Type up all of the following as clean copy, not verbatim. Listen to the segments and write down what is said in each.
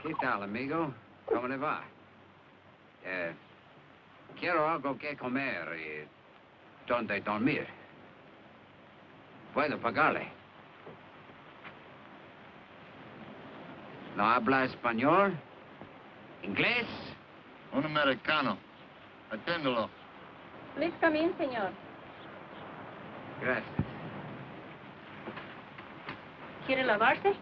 ¿Qué tal, amigo? ¿Cómo le va? Quiero algo que comer y donde dormir. Puedo pagarle. ¿No habla español? ¿Inglés? Un americano. Aténdelo. Please come in, señor. Gracias. ¿Quiere lavarse?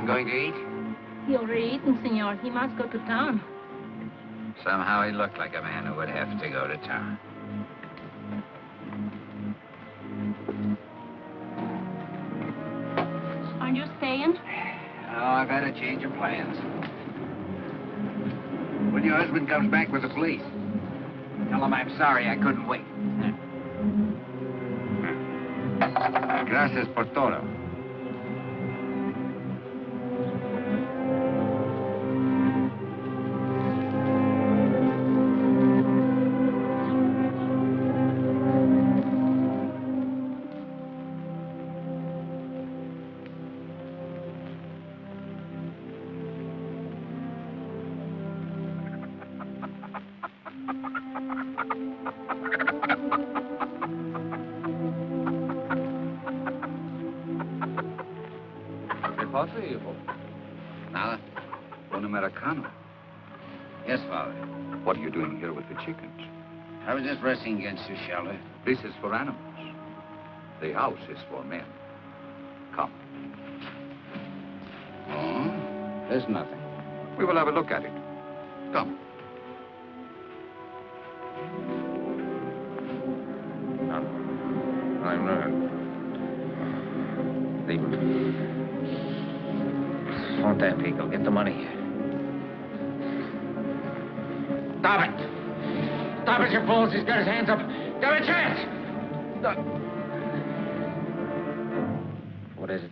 Going to eat? He already eaten, senor. He must go to town. Somehow he looked like a man who would have to go to town. Aren't you staying? Oh, I've had a change of plans. When your husband comes back with the police, tell him I'm sorry I couldn't wait. Gracias por todo. coffee, hijo? Nada. Un Americano. Yes, Father. What are you doing here with the chickens? I was just resting against your shelter. This is for animals. The house is for men. Come. Oh? There's nothing. We will have a look at it. Come. I'm not. Leave him. Won't that be? Go get the money. Stop it! Stop it, you fools! He's got his hands up. Got a chance! Stop. What is it?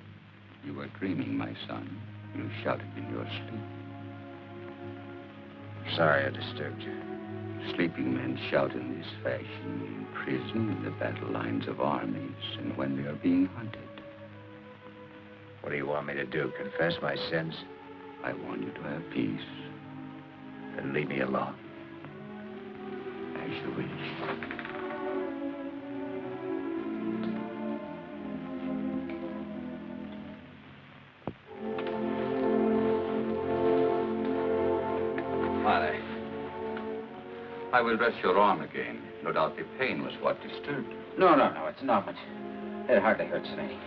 You were dreaming, my son. You shouted in your sleep. Sorry I disturbed you. Sleeping men shout in this fashion in prison, in the battle lines of armies, and when they are being hunted. What do you want me to do? Confess my sins? I want you to have peace. Then leave me alone. As you wish. Father. I will dress your arm again. No doubt the pain was what disturbed you. No, it's not much. It hardly hurts any.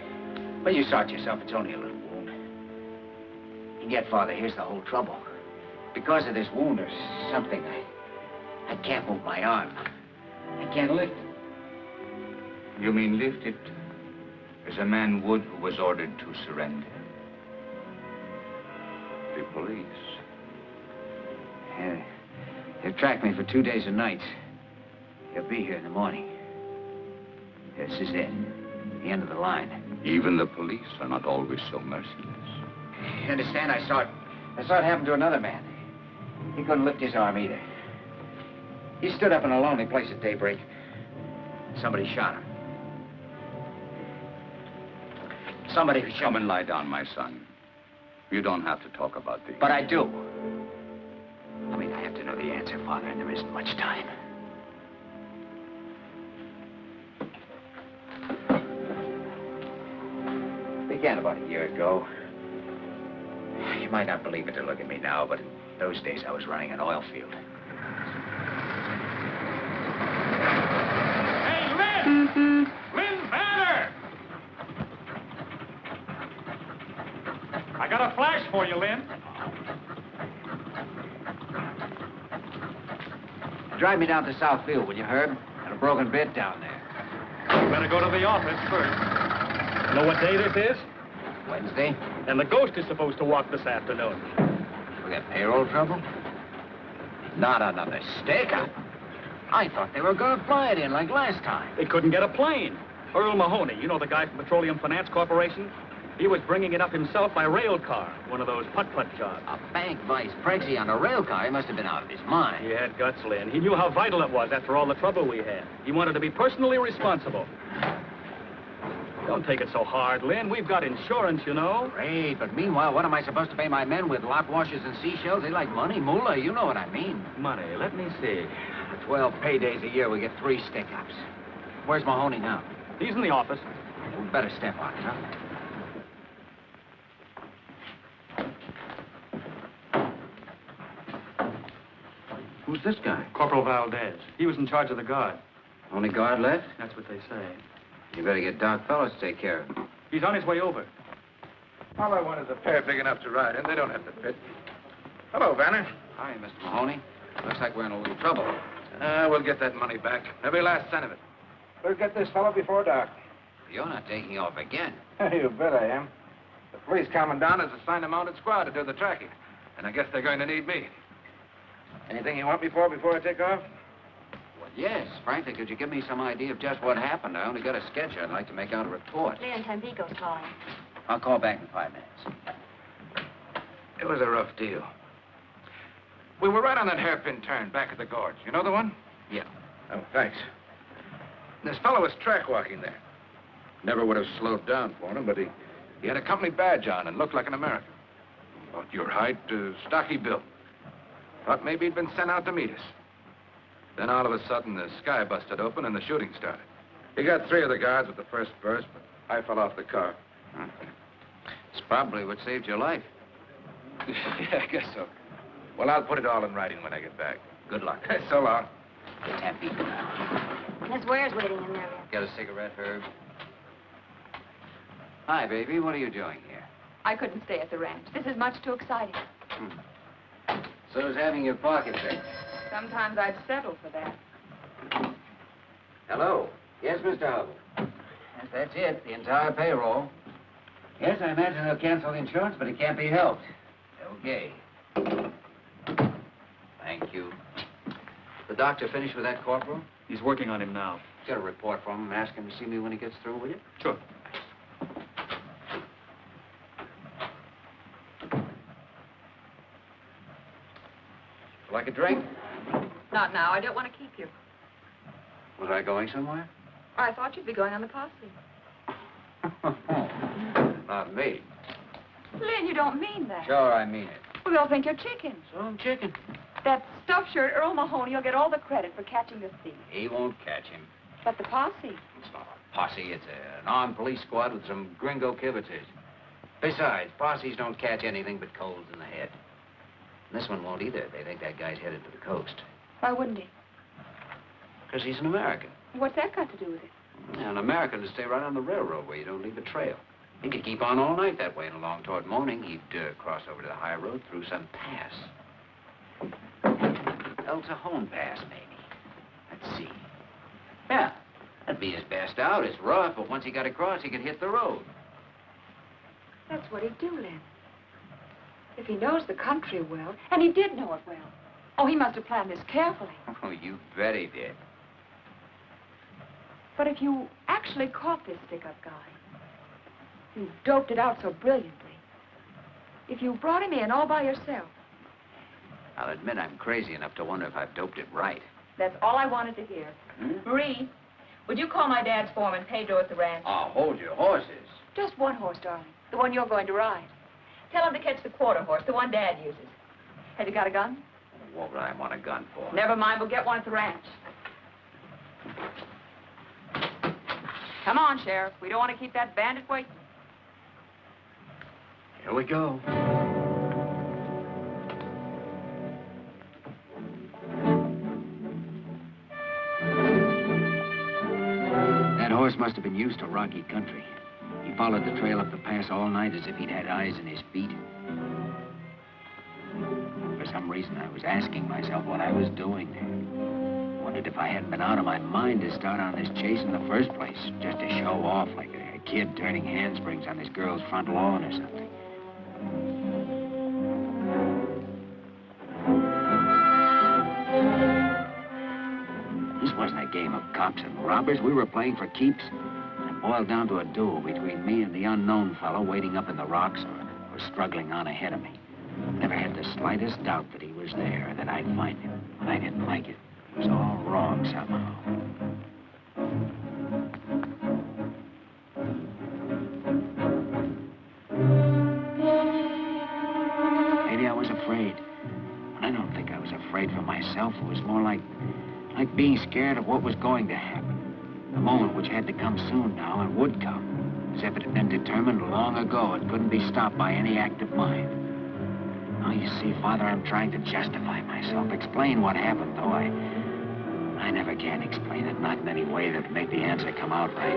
But you saw it yourself, it's only a little wound. And yet, Father, here's the whole trouble. Because of this wound, there's something I can't move my arm. I can't lift it. You mean lift it as a man would who was ordered to surrender? The police. Yeah, they've tracked me for 2 days and nights. They'll be here in the morning. This is it. The end of the line. Even the police are not always so merciless. You understand? I saw it happen to another man. He couldn't lift his arm either. He stood up in a lonely place at daybreak. Somebody shot him. Somebody shot him. Come and lie down, my son. You don't have to talk about this. But I do. I mean, I have to know the answer, Father, and there isn't much time. Began about a year ago. You might not believe it to look at me now, but in those days I was running an oil field. Hey, Lynn! Lynn Banner! I got a flash for you, Lynn. Drive me down to South Field, will you, Herb? Got a broken bit down there. You better go to the office first. Know what day this is? Wednesday? And the ghost is supposed to walk this afternoon. We got payroll trouble? Not another stakeout. I thought they were gonna fly it in like last time. They couldn't get a plane. Earl Mahoney, you know the guy from Petroleum Finance Corporation? He was bringing it up himself by rail car, one of those putt-putt jobs. A bank vice president on a rail car? He must have been out of his mind. He had guts, Lynn. He knew how vital it was after all the trouble we had. He wanted to be personally responsible. Don't take it so hard, Lynn. We've got insurance, you know. Great, but meanwhile, what am I supposed to pay my men with lock washers and seashells? They like money, moolah, you know what I mean. Money, let me see. For 12 paydays a year, we get 3 stick-ups. Where's Mahoney now? He's in the office. We better step on it, huh? Who's this guy? Corporal Valdez. He was in charge of the guard. Only guard left? That's what they say. You better get Doc Fellows to take care of him. He's on his way over. All I want is a pair big enough to ride in. They don't have to fit. Hello, Vanner. Hi, Mr. Mahoney. Looks like we're in a little trouble. We'll get that money back. Every last cent of it. We'll get this fellow before dark. You're not taking off again. You bet I am. The police commandant has assigned a mounted squad to do the tracking. And I guess they're going to need me. Anything you want me for before I take off? Well, yes. Frankly, could you give me some idea of just what happened? I only got a sketch. I'd like to make out a report. Leon Tampico's calling. I'll call back in 5 minutes. It was a rough deal. We were right on that hairpin turn back at the gorge. You know the one? Yeah. Oh, thanks. This fellow was track walking there. Never would have slowed down for him, but he had a company badge on and looked like an American. About your height, stocky built. Thought maybe he'd been sent out to meet us. Then all of a sudden, the sky busted open and the shooting started. He got 3 of the guards with the first burst, but I fell off the car. It's probably what saved your life. Yeah, I guess so. Well, I'll put it all in writing when I get back. Good luck. So long. Get that beat now. Miss Ware's waiting in there. Got a cigarette, Herb? Hi, baby. What are you doing here? I couldn't stay at the ranch. This is much too exciting. So is having your pocket picked. Sometimes I'd settle for that. Hello. Yes, Mr. Hubble. Yes, that's it. The entire payroll. Yes, I imagine they'll cancel the insurance, but it can't be helped. Okay. Thank you. The doctor finished with that corporal? He's working on him now. Get a report from him. Ask him to see me when he gets through, will you? Sure. Like a drink? Not now. I don't want to keep you. Was I going somewhere? I thought you'd be going on the posse. Not me. Lynn, you don't mean that. Sure, I mean it. Well, they'll think you're chicken. So I'm chicken. That stuffed shirt, Earl Mahoney, will get all the credit for catching the thief. He won't catch him. But the posse. It's not a posse. It's an armed police squad with some gringo kibitzers. Besides, posses don't catch anything but colds in the head. And this one won't either. They think that guy's headed to the coast. Why wouldn't he? Because he's an American. What's that got to do with it? Yeah, an American to stay right on the railroad where you don't leave a trail. He could keep on all night that way, and along toward morning, he'd cross over to the high road through some pass. El Cajon Pass, maybe. Let's see. Yeah, that'd be his best out. It's rough, but once he got across, he could hit the road. That's what he'd do, Lynn. If he knows the country well, and he did know it well. Oh, he must have planned this carefully. Oh, you bet he did. But if you actually caught this stick-up guy, you doped it out so brilliantly. If you brought him in all by yourself. I'll admit I'm crazy enough to wonder if I've doped it right. That's all I wanted to hear. Marie, would you call my dad's foreman, Pedro, at the ranch? Oh, hold your horses. Just one horse, darling. The one you're going to ride. Tell him to catch the quarter horse, the one Dad uses. Have you got a gun? What would I want a gun for? Never mind, we'll get one at the ranch. Come on, Sheriff. We don't want to keep that bandit waiting. Here we go. That horse must have been used to rocky country. He followed the trail up the pass all night as if he'd had eyes in his feet. For some reason, I was asking myself what I was doing there. Wondered if I hadn't been out of my mind to start on this chase in the first place, just to show off like a kid turning handsprings on his girl's front lawn or something. This wasn't a game of cops and robbers. We were playing for keeps. It boiled down to a duel between me and the unknown fellow waiting up in the rocks or struggling on ahead of me. Never had the slightest doubt that he was there, that I'd find him. But I didn't like it. It was all wrong somehow. Maybe I was afraid. But I don't think I was afraid for myself. It was more like being scared of what was going to happen. The moment which had to come soon now and would come. As if it had been determined long ago. It couldn't be stopped by any act of mine. Now, you see, Father, I'm trying to justify myself. Explain what happened, though. I never can explain it. Not in any way that'd make the answer come out right.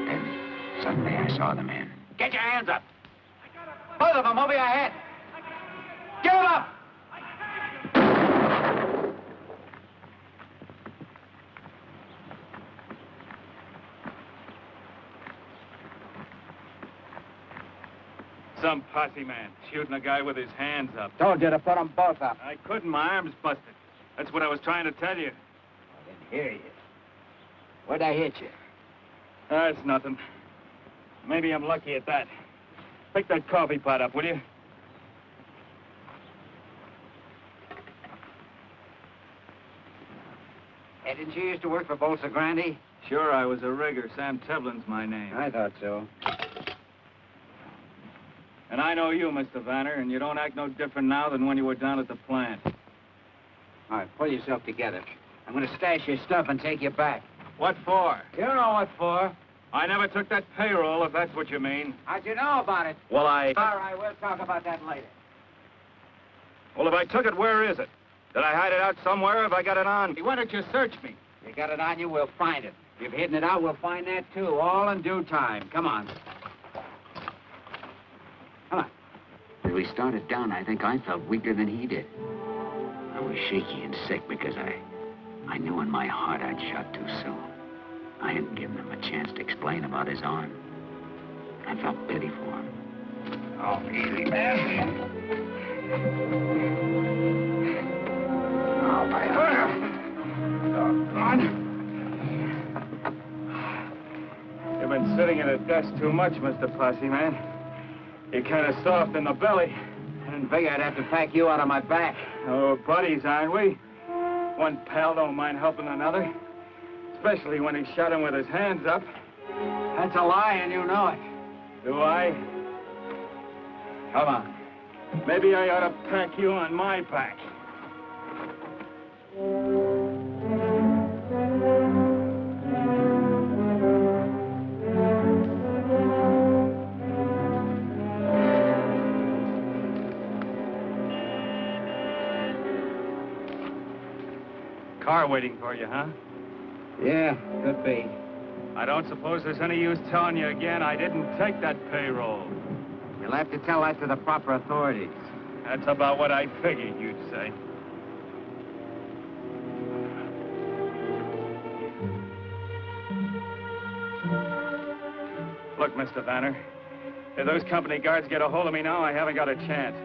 Then, suddenly, I saw the man. Get your hands up! Both of them over your head! Give them up! Some posse man shooting a guy with his hands up. Told you to put them both up. I couldn't. My arm's busted. That's what I was trying to tell you. I didn't hear you. Where'd I hit you? That's nothing. Maybe I'm lucky at that. Pick that coffee pot up, will you? Hey, didn't you used to work for Bolsa Grande? Sure, I was a rigger. Sam Tevlin's my name. I thought so. And I know you, Mr. Vanner, and you don't act no different now than when you were down at the plant. All right, pull yourself together. I'm going to stash your stuff and take you back. What for? You don't know what for. I never took that payroll, if that's what you mean. How'd you know about it? Well, All right, we'll talk about that later. Well, if I took it, where is it? Did I hide it out somewhere? Have I got it on? Why don't you search me? You got it on you, we'll find it. If you've hidden it out, we'll find that, too, all in due time. Come on. Come on. As we started down, I think I felt weaker than he did. I was shaky and sick because I knew in my heart I'd shot too soon. I hadn't given him a chance to explain about his arm. I felt pity for him. Oh, easy, man. Oh, my arm. You've been sitting at a desk too much, Mr. Posse Man. You're kind of soft in the belly. I didn't figure I'd have to pack you out on my back. Oh, buddies, aren't we? One pal don't mind helping another. Especially when he shot him with his hands up. That's a lie, and you know it. Do I? Come on. Maybe I ought to pack you on my back. Car waiting for you, huh? Yeah, could be. I don't suppose there's any use telling you again I didn't take that payroll. You'll have to tell that to the proper authorities. That's about what I figured you'd say. Look, Mr. Vanner, if those company guards get a hold of me now, I haven't got a chance.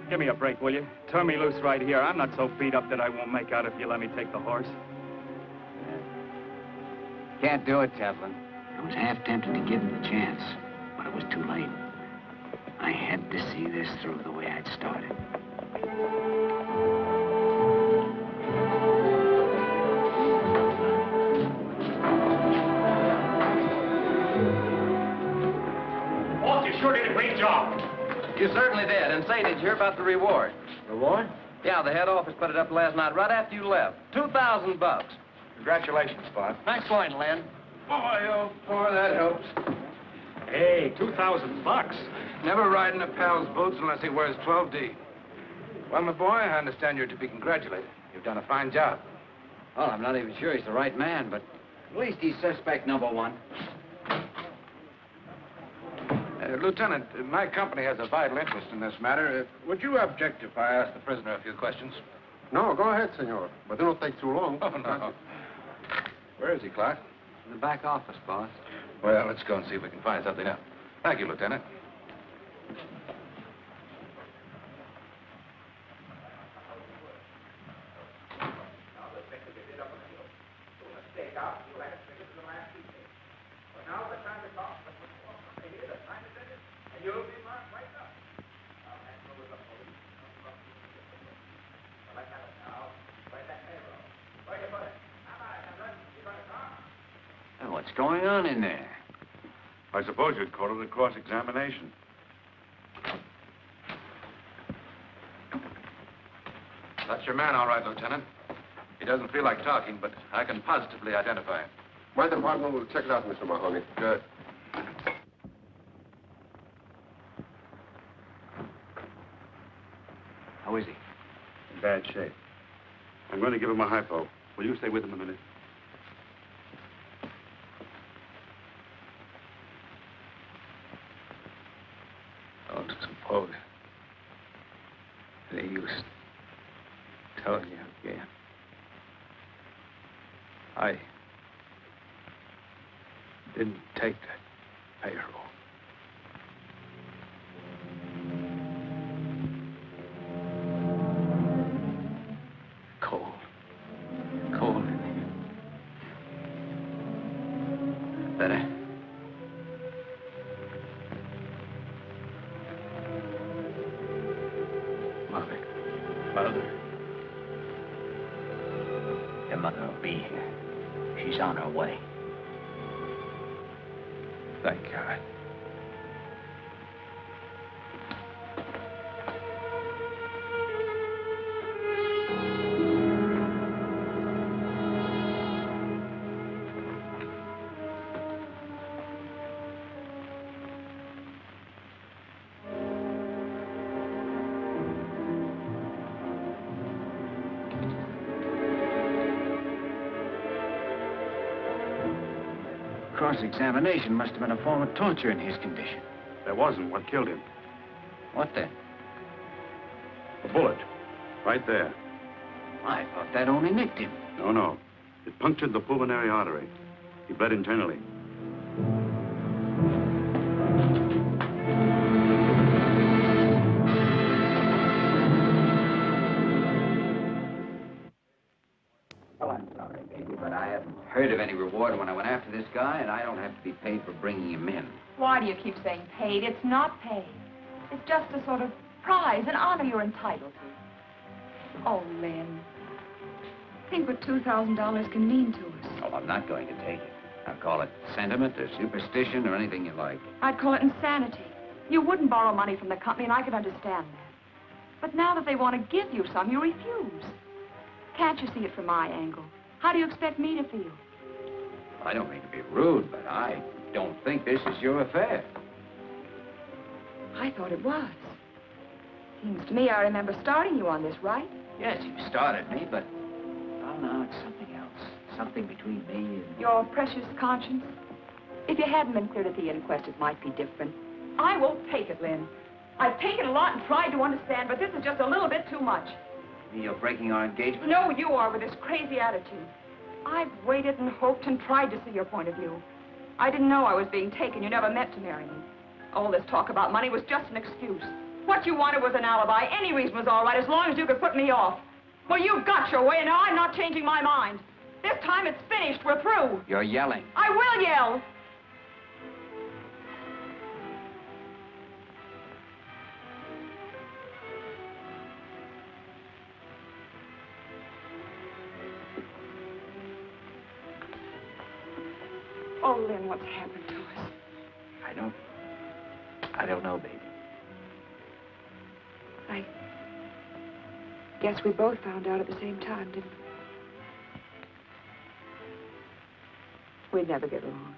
Give me a break, will you? Turn me loose right here. I'm not so beat up that I won't make out if you let me take the horse. Can't do it, Teflon. I was half tempted to give him the chance, but it was too late. I had to see this through the way I'd started. Walt, you sure did a great job. You certainly did. And say, did you hear about the reward? Reward? Yeah, the head office put it up last night right after you left. $2,000. Congratulations, Spot. Nice going, Len. Boy, oh, boy, that helps. Hey, $2,000. Never ride in a pal's boots unless he wears 12D. Well, my boy, I understand you're to be congratulated. You've done a fine job. Well, I'm not even sure he's the right man, but at least he's suspect number one. Lieutenant, my company has a vital interest in this matter. Would you object if I asked the prisoner a few questions? No, go ahead, senor. But they don't take too long. Oh, no. Where is he, Clark? In the back office, boss. Well, let's go and see if we can find something out. Thank you, Lieutenant. What's going on in there? I suppose you'd call it a cross-examination. That's your man, all right, Lieutenant. He doesn't feel like talking, but I can positively identify him. My department will check it out, Mr. Mahoney. Good. How is he? In bad shape. I'm going to give him a hypo. Will you stay with him a minute? Don't suppose they used telling you again. I didn't take that payroll. Cold in here. Better? Mother. Your mother will be here. She's on her way. Thank God. cross-examination must have been a form of torture in his condition. There wasn't. What killed him? What then? A bullet. Right there. I thought that only nicked him. No, no. It punctured the pulmonary artery. He bled internally. Well, I'm sorry, baby, but I haven't heard of any reward when I went after this guy, and I don't have to be paid for bringing him in. Why do you keep saying paid? It's not paid. It's just a sort of prize, an honor you're entitled to. Oh, Lynn. Think what $2,000 can mean to us. Oh, I'm not going to take it. I'll call it sentiment or superstition or anything you like. I'd call it insanity. You wouldn't borrow money from the company, and I could understand that. But now that they want to give you some, you refuse. Can't you see it from my angle? How do you expect me to feel? I don't mean to be rude, but I don't think this is your affair. I thought it was. Seems to me I remember starting you on this, right? Yes, you started me, but... Oh, no, it's something else. Something between me and... Your precious conscience? If you hadn't been cleared at the inquest, it might be different. I won't take it, Lynn. I've taken a lot and tried to understand, but this is just a little bit too much. You're breaking our engagement? No, you are, with this crazy attitude. I've waited and hoped and tried to see your point of view. I didn't know I was being taken. You never meant to marry me. All this talk about money was just an excuse. What you wanted was an alibi. Any reason was all right, as long as you could put me off. Well, you've got your way, and now I'm not changing my mind. This time it's finished. We're through. You're yelling. I will yell. Oh, Lynn, what's happened to us? I don't know, baby. I guess we both found out at the same time, didn't we? We'd never get along.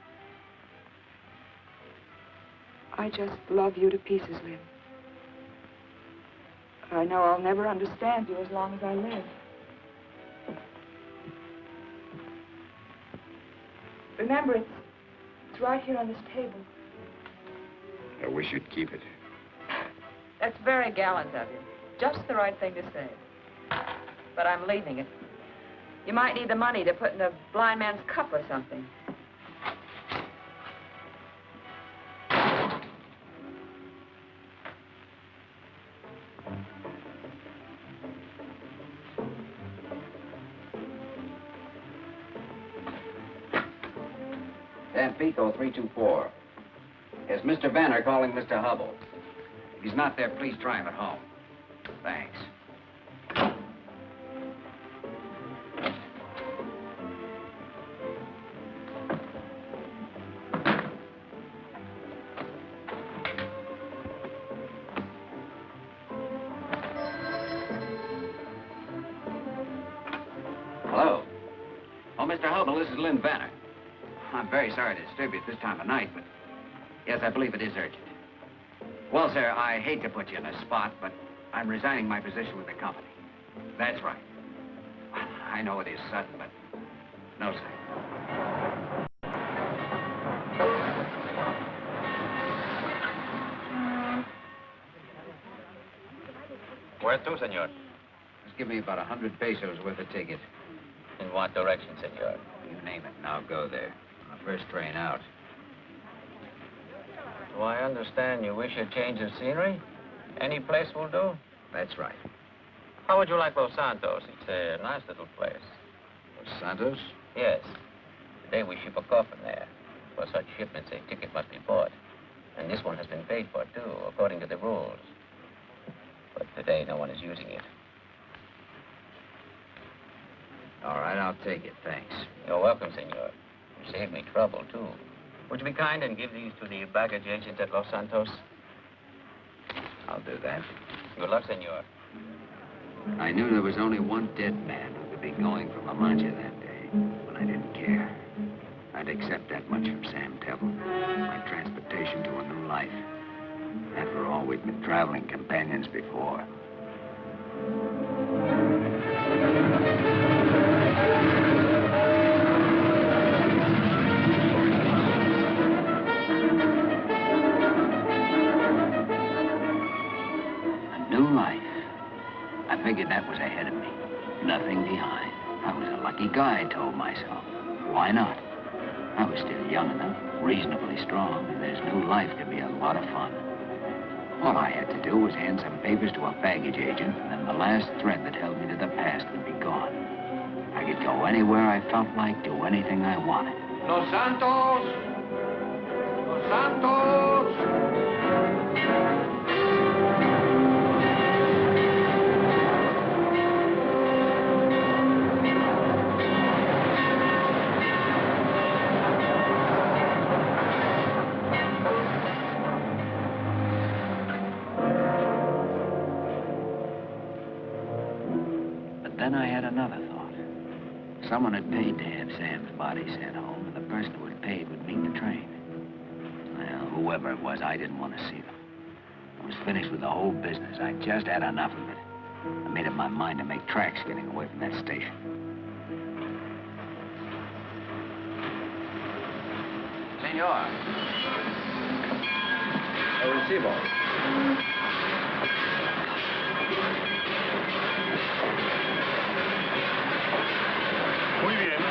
I just love you to pieces, Lynn. I know I'll never understand you as long as I live. Remember, it's right here on this table. I wish you'd keep it. That's very gallant of you. Just the right thing to say. But I'm leaving it. You might need the money to put in a blind man's cup or something. Pico 324. Is Mr. Vanner calling Mr. Hubble? If he's not there, please try him at home. Thanks. Hello. Oh, Mr. Hubble, this is Lynn Vanner. I'm very sorry to disturb you at this time of night, but yes, I believe it is urgent. Well, sir, I hate to put you in a spot, but I'm resigning my position with the company. That's right. I know it is sudden, but no, sir. Where to, senor? Just give me about 100 pesos worth of ticket. In what direction, senor? You name it, and I'll go there. On the first train out. Do I understand you wish a change of scenery? Any place will do? That's right. How would you like Los Santos? It's a nice little place. Los Santos? Yes. Today we ship a coffin there. For such shipments, a ticket must be bought. And this one has been paid for, too, according to the rules. But today, no one is using it. All right, I'll take it, thanks. You're welcome, senor. You saved me trouble, too. Would you be kind and give these to the baggage agent at Los Santos? I'll do that. Good luck, senor. I knew there was only one dead man who could be going from La Mancha that day, when I didn't care. I'd accept that much from Sam Temple, my transportation to a new life. After all, we'd been traveling companions before. figured that was ahead of me. Nothing behind. I was a lucky guy, I told myself. Why not? I was still young enough, reasonably strong, and this new life could be a lot of fun. All I had to do was hand some papers to a baggage agent, and then the last thread that held me to the past would be gone. I could go anywhere I felt like, do anything I wanted. Los Santos! Los Santos! Then I had another thought. Someone had paid to have Sam's body sent home, and the person who had paid would meet the train. Well, whoever it was, I didn't want to see them. I was finished with the whole business. I just had enough of it. I made up my mind to make tracks getting away from that station. Senor. El recibo. Muy bien.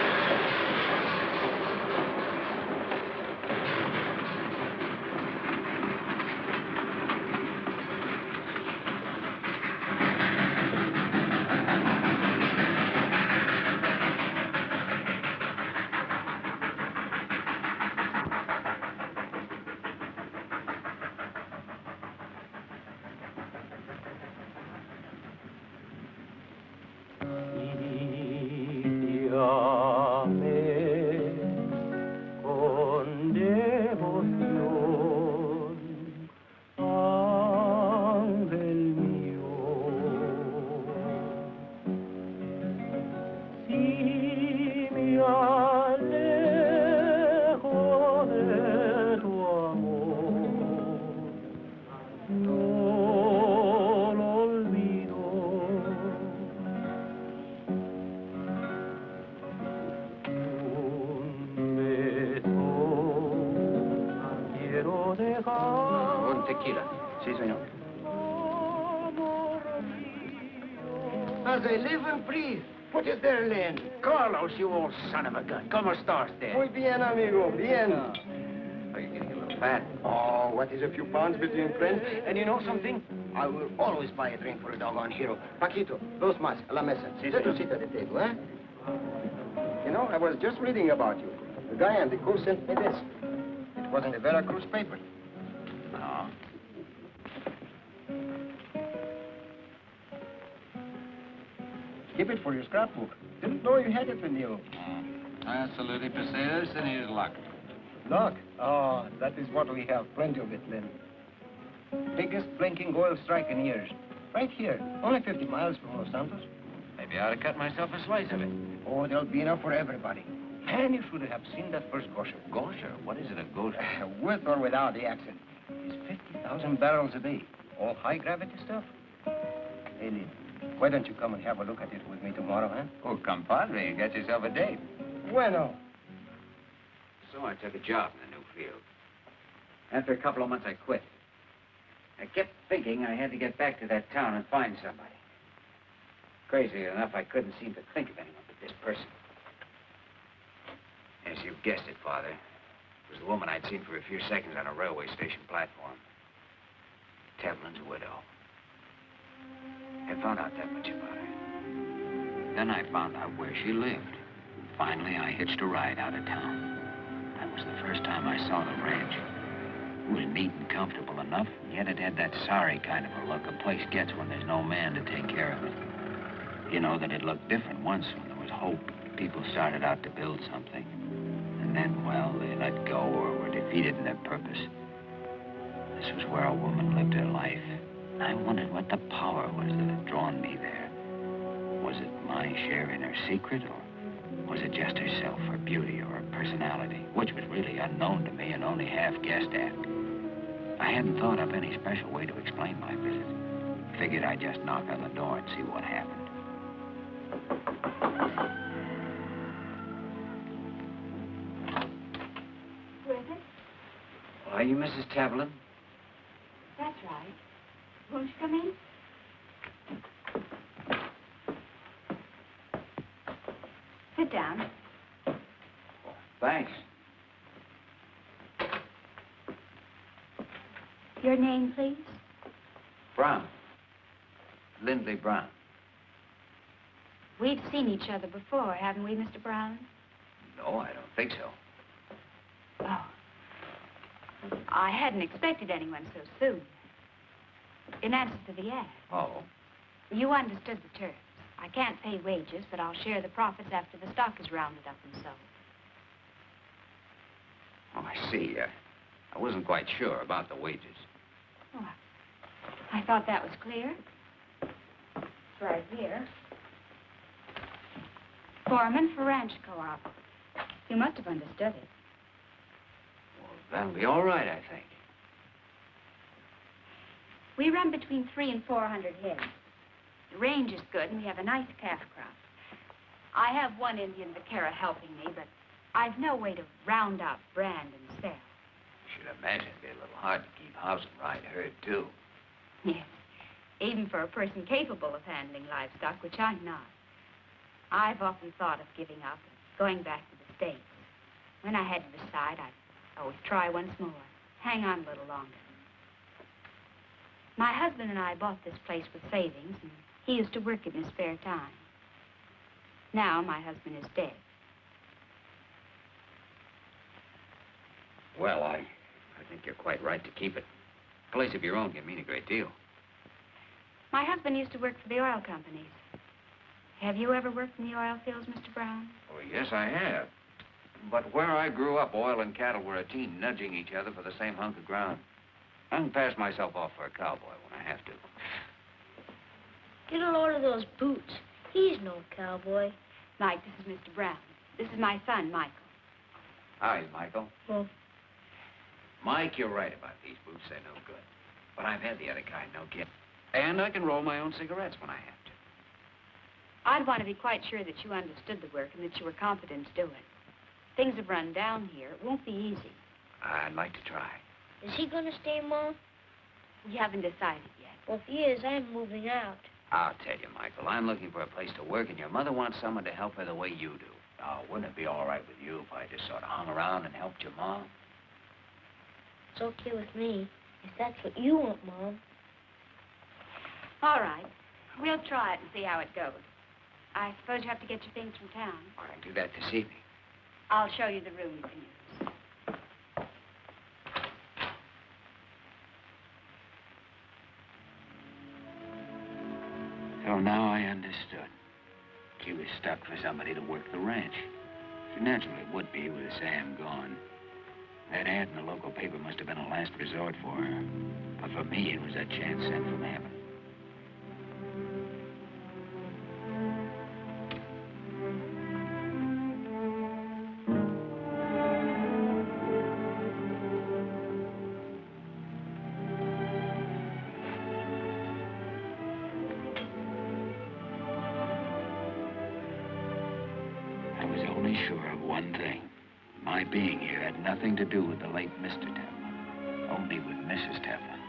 Un tequila. Sí, señor. As I live and breathe. What is there, Len? Carlos, you old son of a gun. ¿Cómo estás, there? Muy bien, amigo. Bien. Are you getting a little fat? Oh, what is a few pounds between friends? And you know something? I will always buy a drink for a doggone hero. Paquito, dos más, a la mesa. Let us sit at the table, eh? You know, I was just reading about you. The guy on the coast sent me this. It was in the Veracruz paper. No. Keep it for your scrapbook. Didn't know you had it with you. Absolutely precise in his luck. Luck? Oh, that is what we have. Plenty of it, Len. Biggest blinking oil strike in years. Right here. Only 50 miles from Los Santos. Maybe I ought to cut myself a slice of it. Oh, there'll be enough for everybody. And you should have seen that first gosher. Gosher? What is it, a gosher? With or without the accent. It's 50,000 barrels a day. All high-gravity stuff. Hey, Lee, why don't you come and have a look at it with me tomorrow, huh? Oh, compadre, you got yourself a date. Bueno. So I took a job in the new field. After a couple of months, I quit. I kept thinking I had to get back to that town and find somebody. Crazy enough, I couldn't seem to think of anyone but this person. Yes, you've guessed it, Father. It was the woman I'd seen for a few seconds on a railway station platform. Tevlin's widow. I found out that much about her. Then I found out where she lived. Finally, I hitched a ride out of town. That was the first time I saw the ranch. It was neat and comfortable enough, and yet it had that sorry kind of a look a place gets when there's no man to take care of it. You know that it looked different once when there was hope. People started out to build something. And then, well, they let go or were defeated in their purpose. This was where a woman lived her life. I wondered what the power was that had drawn me there. Was it my share in her secret, or was it just herself, her beauty, or her personality, which was really unknown to me and only half guessed at? I hadn't thought up any special way to explain my visit. Figured I'd just knock on the door and see what happened. Who is it? Are you Mrs. Tevlin? That's right. Won't you come in? down. Thanks. Your name, please? Brown. Lindley Brown. We've seen each other before, haven't we, Mr. Brown? No, I don't think so. Oh. I hadn't expected anyone so soon. In answer to the ad. Oh? You understood the terms. I can't pay wages, but I'll share the profits after the stock is rounded up and sold. Oh, I see. I wasn't quite sure about the wages. Oh, I thought that was clear. It's right here. Foreman for ranch co-op. You must have understood it. Well, that'll be all right, I think. We run between 300 and 400 heads. The range is good, and we have a nice calf crop. I have one Indian vaquera helping me, but I've no way to round up, brand, and sell. Should imagine it'd be a little hard to keep house and ride herd, too. Yes, even for a person capable of handling livestock, which I'm not. I've often thought of giving up and going back to the States. When I had to decide, I'd always try once more, hang on a little longer. My husband and I bought this place with savings, and he used to work in his spare time. Now my husband is dead. Well, I think you're quite right to keep it. A place of your own can mean a great deal. My husband used to work for the oil companies. Have you ever worked in the oil fields, Mr. Brown? Oh, yes, I have. But where I grew up, oil and cattle were a team nudging each other for the same hunk of ground. I can pass myself off for a cowboy when I have to. Get a load of those boots. He's no cowboy. Mike, this is Mr. Brown. This is my son, Michael. Hi, Michael. Well, Mike, you're right about these boots. They're no good. But I've had the other kind, no kidding. And I can roll my own cigarettes when I have to. I'd want to be quite sure that you understood the work and that you were competent to do it. Things have run down here. It won't be easy. I'd like to try. is he gonna stay, Mom? We haven't decided yet. Well, if he is, I'm moving out. I'll tell you, Michael, I'm looking for a place to work, and your mother wants someone to help her the way you do. Now, wouldn't it be all right with you if I just sort of hung around and helped your mom? It's okay with me, if that's what you want, Mom. All right. We'll try it and see how it goes. I suppose you have to get your things from town. I can do that this evening. I'll show you the room you can use. So now I understood. She was stuck for somebody to work the ranch. She naturally would be with Sam gone. That ad in the local paper must have been a last resort for her. But for me, it was a chance sent from heaven. Being here had nothing to do with the late Mr. Teflon, only with Mrs. Teflon.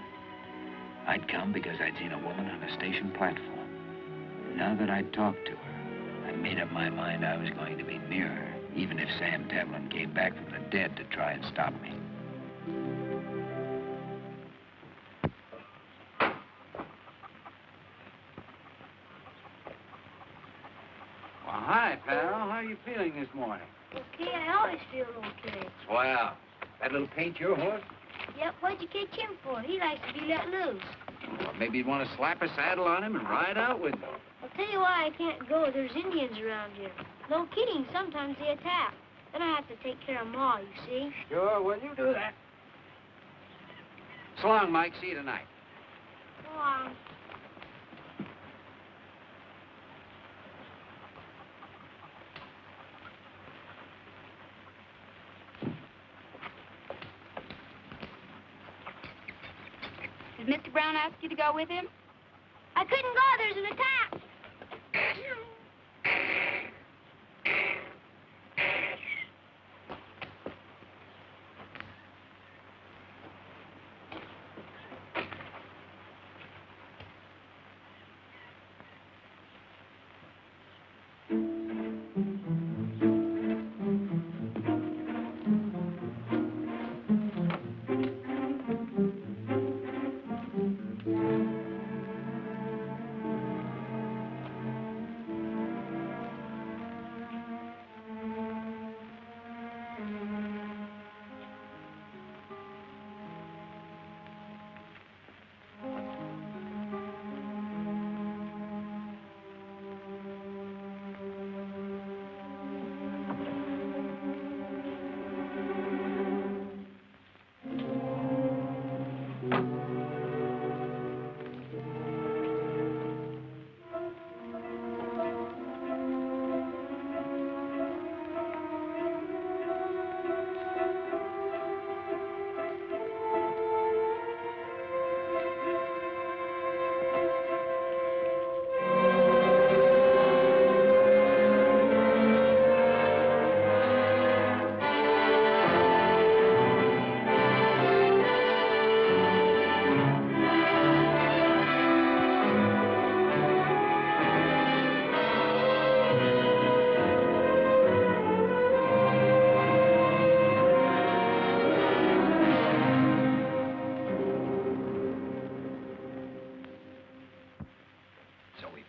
I'd come because I'd seen a woman on a station platform. Now that I'd talked to her, I made up my mind I was going to be near her, even if Sam Teflon came back from the dead to try and stop me. Well, hi, pal. How are you feeling this morning? Okay, I always feel okay. Swell. That little paint your horse? Yep, what'd you catch him for? He likes to be let loose. Well, maybe you'd want to slap a saddle on him and ride out with him. I'll tell you why I can't go. There's Indians around here. No kidding, sometimes they attack. Then I have to take care of Ma, you see. Sure, well, you do that. So long, Mike. See you tonight. Go on. Did Mr. Brown ask you to go with him? I couldn't go. There's an attack.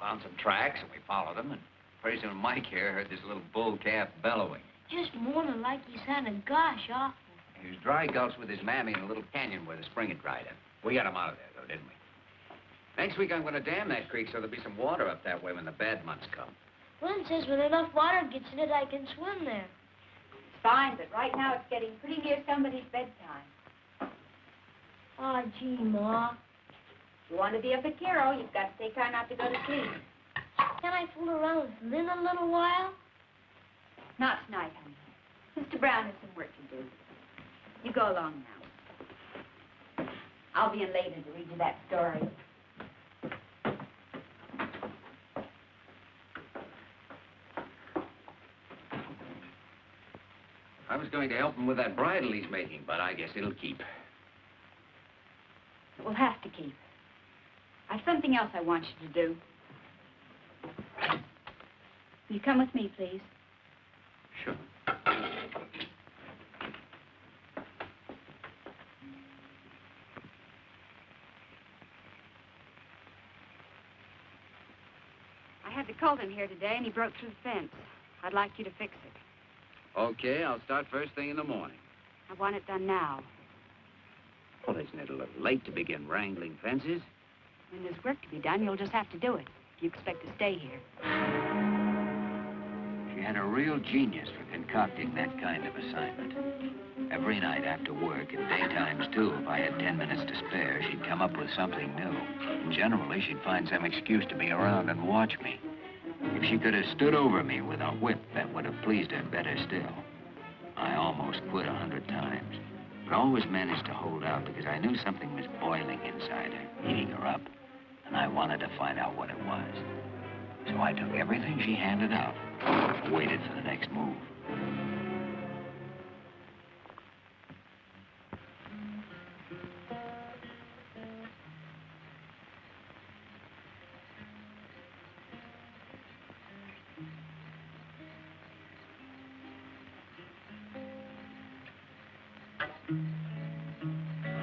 found some tracks, and we followed them, and pretty soon Mike here heard this little bull calf bellowing. Just moaning like he sounded gosh awful. He was dry gulched with his mammy in a little canyon where the spring had dried up. We got him out of there, though, didn't we? Next week, I'm going to dam that creek so there'll be some water up that way when the bad months come. Glenn says when enough water gets in it, I can swim there. It's fine, but right now it's getting pretty near somebody's bedtime. Aw, gee, Ma. If you want to be up at Carol, you've got to take time out to go to sleep. Can I fool around with Lynn a little while? Not tonight, honey. Mr. Brown has some work to do. You go along now. I'll be in later to read you that story. I was going to help him with that bridle he's making, but I guess it'll keep. It will have to keep. I've something else I want you to do. Will you come with me, please? Sure. I had the colt in here today, and he broke through the fence. I'd like you to fix it. Okay, I'll start first thing in the morning. I want it done now. Well, isn't it a little late to begin wrangling fences? When there's work to be done, you'll just have to do it. If you expect to stay here. She had a real genius for concocting that kind of assignment. Every night after work, and daytimes too, if I had 10 minutes to spare, she'd come up with something new. And generally, she'd find some excuse to be around and watch me. If she could have stood over me with a whip, that would have pleased her better still. I almost quit 100 times, but always managed to hold out because I knew something was boiling inside her, eating her up, and I wanted to find out what it was. So I took everything she handed out and waited for the next move.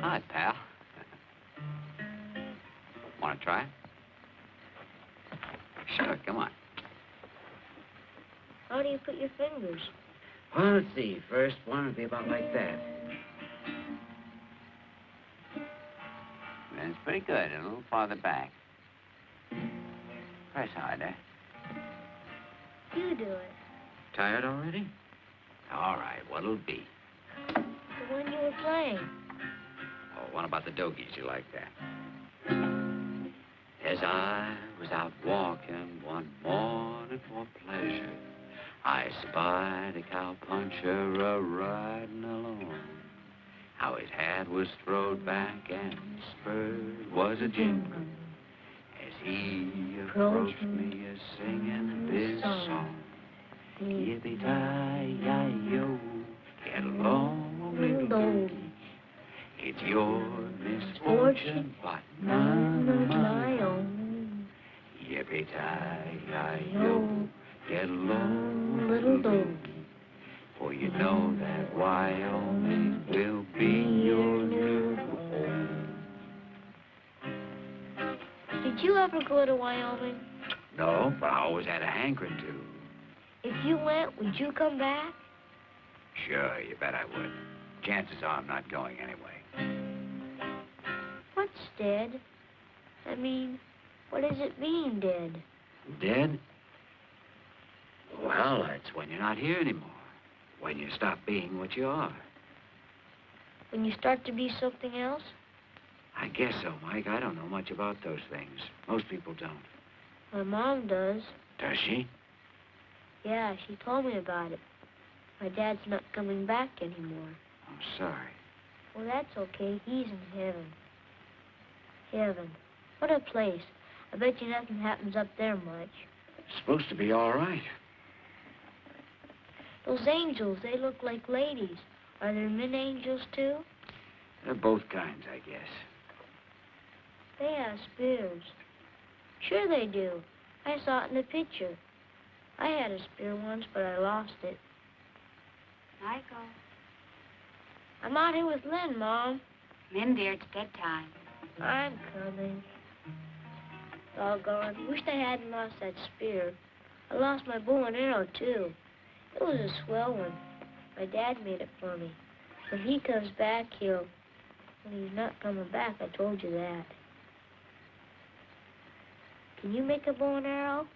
Hi, pal. Want to try? Sure, come on. How do you put your fingers? Well, let's see. First one would be about like that. That's pretty good. A little farther back. Press harder. You do it. Tired already? All right, what'll it be? The one you were playing. Oh, what about the Dogies? You like that? As I was out walking one morning for pleasure, I spied a cowpuncher a-riding along. How his hat was throwed back and his spurs was a-jingling as he approached me a-singing this song. Yippee-ki-yi-yo, get along, little doggy. It's your misfortune, but none of my own. Yippee-ki-yi-yo, get along, little doggy. For you know that Wyoming will be your new home. Did you ever go to Wyoming? No, but I always had a hankering to. If you went, would you come back? Sure, you bet I would. Chances are I'm not going anyway. What's dead? I mean, what does it mean, dead? Dead? Well, that's when you're not here anymore. When you stop being what you are. When you start to be something else? I guess so, Mike. I don't know much about those things. Most people don't. My mom does. Does she? Yeah, she told me about it. My dad's not coming back anymore. I'm sorry. Well, that's okay. He's in heaven. Heaven. What a place. I bet you nothing happens up there much. It's supposed to be all right. Those angels, they look like ladies. Are there men angels, too? They're both kinds, I guess. They have spears. Sure they do. I saw it in the picture. I had a spear once, but I lost it. Michael. I'm out here with Lynn, Mom. Come in, dear. It's bedtime. I'm coming. Doggone. Wished I hadn't lost that spear. I lost my bow and arrow, too. It was a swell one. My dad made it for me. When he comes back, he'll... When he's not coming back, I told you that. Can you make a bow and arrow?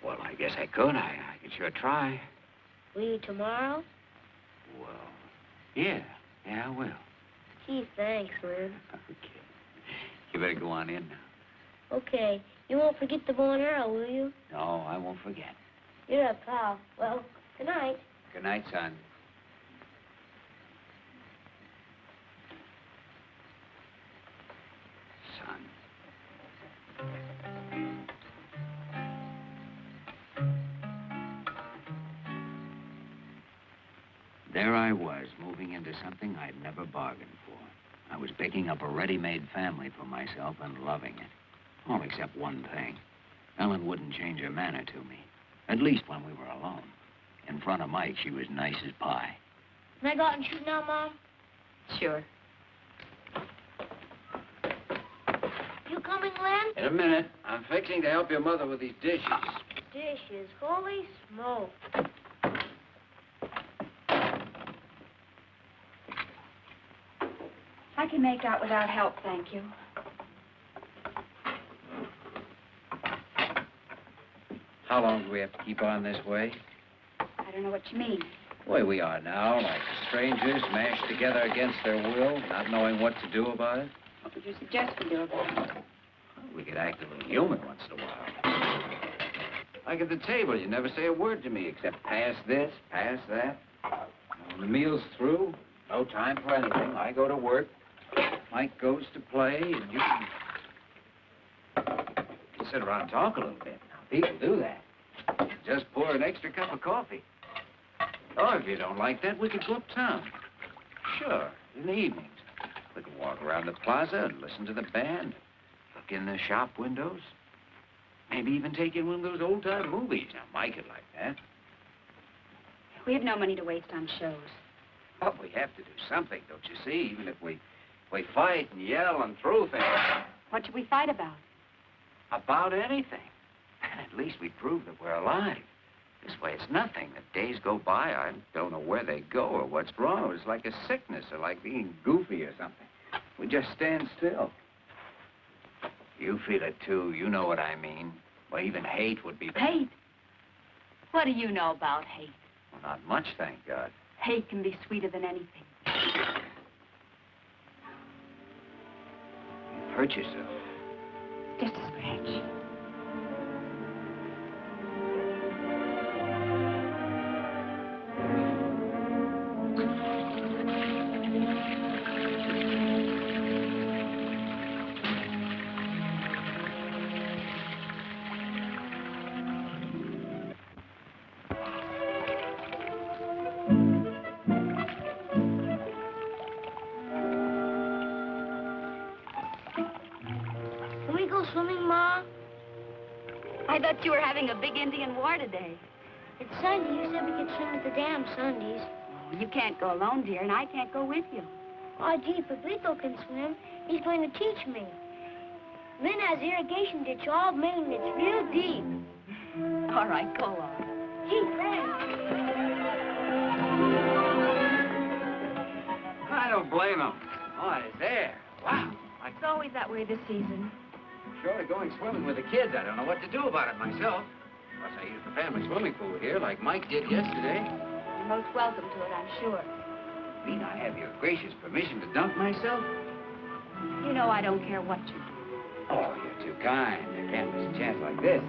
Well, I guess I could. I could sure try. Will you tomorrow? Well, yeah. Yeah, I will. Gee, thanks, Lynn. Okay. You better go on in now. Okay. You won't forget the bow and arrow, will you? No, I won't forget. You're a pal. Well, good night. Good night, son. Son. There I was, moving into something I'd never bargained for. I was picking up a ready-made family for myself and loving it. All except one thing. Ellen wouldn't change her manner to me. At least when we were alone. In front of Mike, she was nice as pie. Can I go out and shoot now, Mom? Sure. You coming, Len? In a minute. I'm fixing to help your mother with these dishes. Dishes. Holy smoke. I can make out without help, thank you. How long do we have to keep on this way? I don't know what you mean. The way we are now, like strangers mashed together against their will, not knowing what to do about it. What would you suggest we do about it? Well, we could act a little human once in a while. Like at the table, you never say a word to me except pass this, pass that. When the meal's through, no time for anything. I go to work. Mike goes to play, and you can sit around and talk a little bit. People do that. Just pour an extra cup of coffee. Or if you don't like that, we could go uptown. Sure, in the evenings. We could walk around the plaza and listen to the band. Look in the shop windows. Maybe even take in one of those old-time movies. Now, Mike would like that. We have no money to waste on shows. But we have to do something, don't you see? Even if we fight and yell and throw things. What should we fight about? About anything. At least we prove that we're alive. This way it's nothing. The days go by, I don't know where they go or what's wrong. It's like a sickness or like being goofy or something. We just stand still. You feel it too. You know what I mean. Well, even hate would be... Hate? What do you know about hate? Well, not much, thank God. Hate can be sweeter than anything. You've hurt yourself. Just a scratch. Swimming, Ma? I thought you were having a big Indian war today. It's Sunday. You said we could swim at the dam Sundays. You can't go alone, dear, and I can't go with you. Oh, gee, Pablito can swim. He's going to teach me. Lynn has irrigation ditch all made, and it's real deep. All right, go on. Gee, thanks. I don't blame him. Oh, it's there. Wow. It's always that way this season. Short of going swimming with the kids, I don't know what to do about it myself. Plus, I use the family swimming pool here like Mike did yesterday. You're most welcome to it, I'm sure. Mean I have your gracious permission to dump myself? You know I don't care what you do. Oh, you're too kind. You can't miss a chance like this.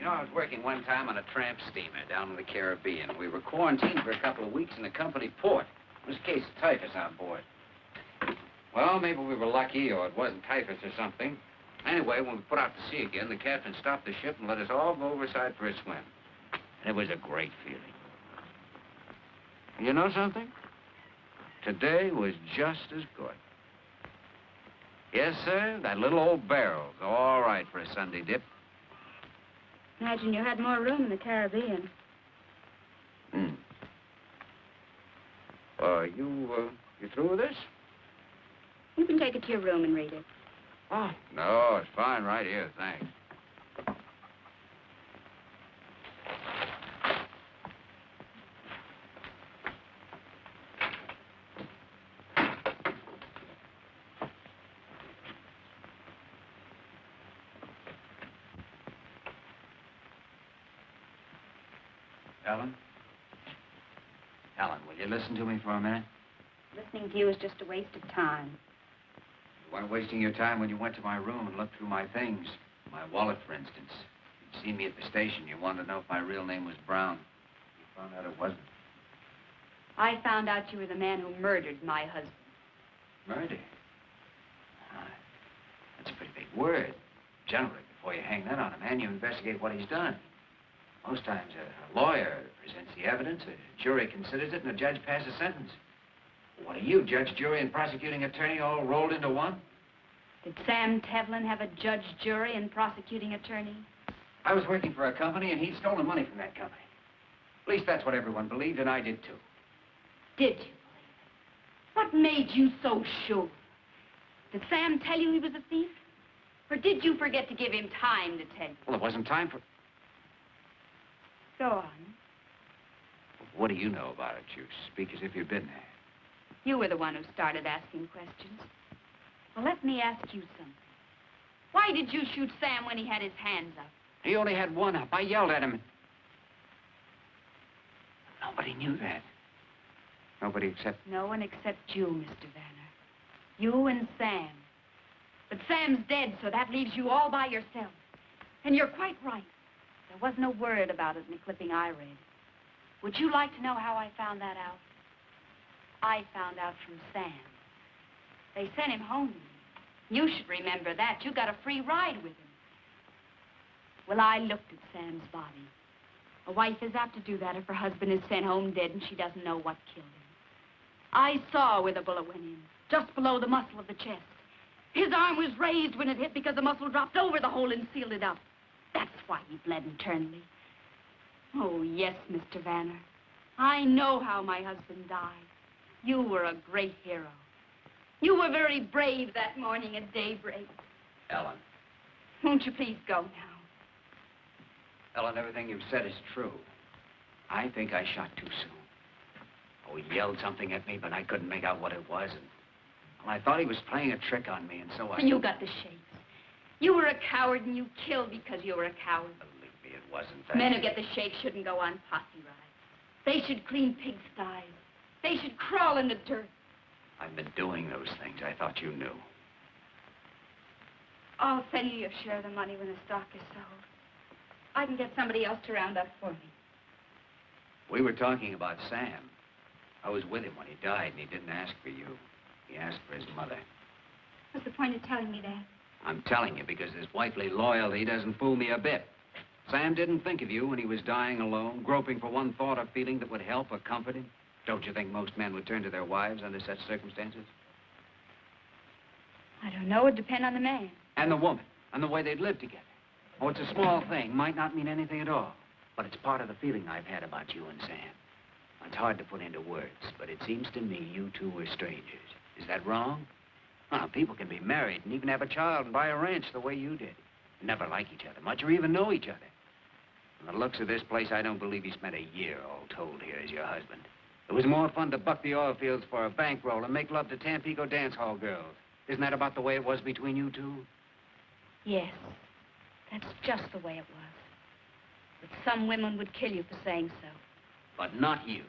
You know, I was working one time on a tramp steamer down in the Caribbean. We were quarantined for a couple of weeks in a company port. There was a case of typhus on board. Well, maybe we were lucky, or it wasn't typhus or something. Anyway, when we put out to sea again, the captain stopped the ship and let us all go overside for a swim. And it was a great feeling. You know something? Today was just as good. Yes, sir, that little old barrel's all right for a Sunday dip. Imagine you had more room in the Caribbean. You through with this? You can take it to your room and read it. Oh, no, it's fine right here, thanks. Ellen? Ellen, will you listen to me for a minute? Listening to you is just a waste of time. You weren't wasting your time when you went to my room and looked through my things. My wallet, for instance. You'd seen me at the station. You wanted to know if my real name was Brown. You found out it wasn't. I found out you were the man who murdered my husband. Murder? That's a pretty big word. Generally, before you hang that on a man, you investigate what he's done. Most times, a lawyer presents the evidence, a jury considers it, and a judge passes sentence. What are you, judge, jury, and prosecuting attorney all rolled into one? Did Sam Tevlin have a judge, jury, and prosecuting attorney? I was working for a company, and he'd stolen money from that company. At least that's what everyone believed, and I did, too. Did you believe it? What made you so sure? Did Sam tell you he was a thief? Or did you forget to give him time to tell you? Well, it wasn't time for... Go on. What do you know about it? You speak as if you'd been there. You were the one who started asking questions. Well, let me ask you something. Why did you shoot Sam when he had his hands up? He only had one up. I yelled at him. Nobody knew that. Nobody except... No one except you, Mr. Vanner. You and Sam. But Sam's dead, so that leaves you all by yourself. And you're quite right. There wasn't a word about it in the clipping I read. Would you like to know how I found that out? I found out from Sam. They sent him home to me. You should remember that. You got a free ride with him. Well, I looked at Sam's body. A wife is apt to do that if her husband is sent home dead and she doesn't know what killed him. I saw where the bullet went in, just below the muscle of the chest. His arm was raised when it hit because the muscle dropped over the hole and sealed it up. That's why he bled internally. Oh, yes, Mr. Vanner. I know how my husband died. You were a great hero. You were very brave that morning at daybreak. Ellen. Won't you please go now? Ellen, everything you've said is true. I think I shot too soon. Oh, he yelled something at me, but I couldn't make out what it was. And well, I thought he was playing a trick on me, and so I... And you got the shakes. You were a coward, and you killed because you were a coward. Believe me, it wasn't that. Men who get the shakes shouldn't go on posse rides. They should clean pigsties. They should crawl in the dirt. I've been doing those things. I thought you knew. I'll send you your share of the money when the stock is sold. I can get somebody else to round up for me. We were talking about Sam. I was with him when he died, and he didn't ask for you. He asked for his mother. What's the point of telling me that? I'm telling you because this wifely loyalty doesn't fool me a bit. Sam didn't think of you when he was dying alone, groping for one thought or feeling that would help or comfort him. Don't you think most men would turn to their wives under such circumstances? I don't know. It'd depend on the man. And the woman, and the way they'd live together. Oh, it's a small thing, might not mean anything at all. But it's part of the feeling I've had about you and Sam. It's hard to put into words, but it seems to me you two were strangers. Is that wrong? Well, people can be married and even have a child and buy a ranch the way you did. Never like each other much or even know each other. From the looks of this place, I don't believe you spent a year all told here as your husband. It was more fun to buck the oil fields for a bankroll and make love to Tampico dance hall girls. Isn't that about the way it was between you two? Yes. That's just the way it was. But some women would kill you for saying so. But not you.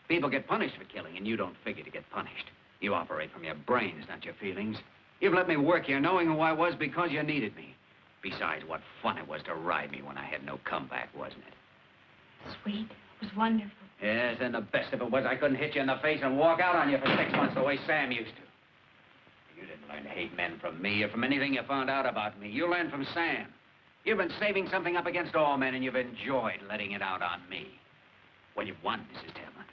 People get punished for killing, and you don't figure to get punished. You operate from your brains, not your feelings. You've let me work here knowing who I was because you needed me. Besides, what fun it was to ride me when I had no comeback, wasn't it? Sweet. It was wonderful. Yes, and the best of it was I couldn't hit you in the face and walk out on you for 6 months the way Sam used to. You didn't learn to hate men from me or from anything you found out about me. You learned from Sam. You've been saving something up against all men, and you've enjoyed letting it out on me. Well, you've won, Mrs. Devlin.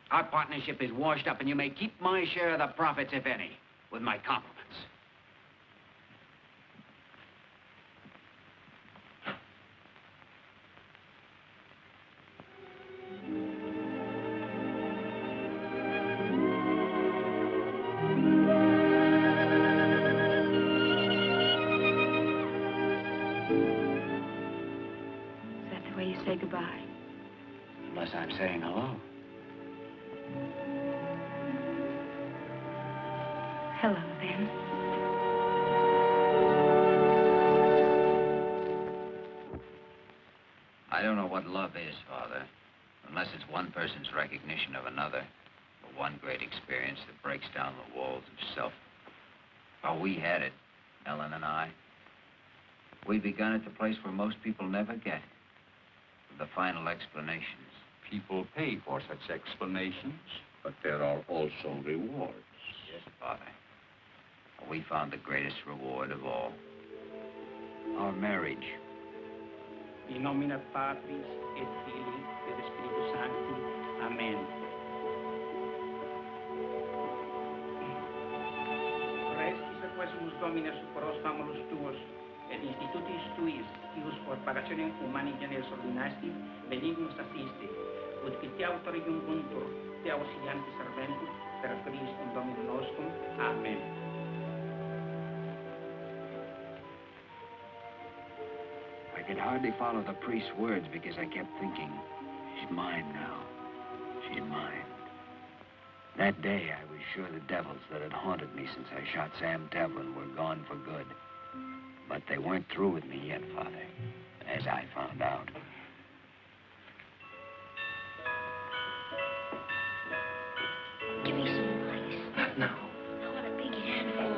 Our partnership is washed up, and you may keep my share of the profits, if any, with my compliments. Is that the way you say goodbye? Unless I'm saying hello. Hello, then. I don't know what love is, Father, unless it's one person's recognition of another, or one great experience that breaks down the walls of self. Oh, we had it, Ellen and I. We begun at the place where most people never get, with the final explanations. People pay for such explanations, but there are also rewards. Yes, Father. We found the greatest reward of all. Our marriage. In nomine Patris et Filii et Spiritus Sancti. Amen. Restis quesumus Domine superos famulus tuos, et institutis tuis, ius por pagationem humani generis ordinasti, benignus assiste, ut qui te autori junguntur, te auxilianti serventus, per Christum Dominum nostrum. Amen. I could hardly follow the priest's words because I kept thinking, she's mine now. She's mine. That day, I was sure the devils that had haunted me since I shot Sam Devlin were gone for good. But they weren't through with me yet, Father, as I found out. Give me some ice. Not now. I want a big handful.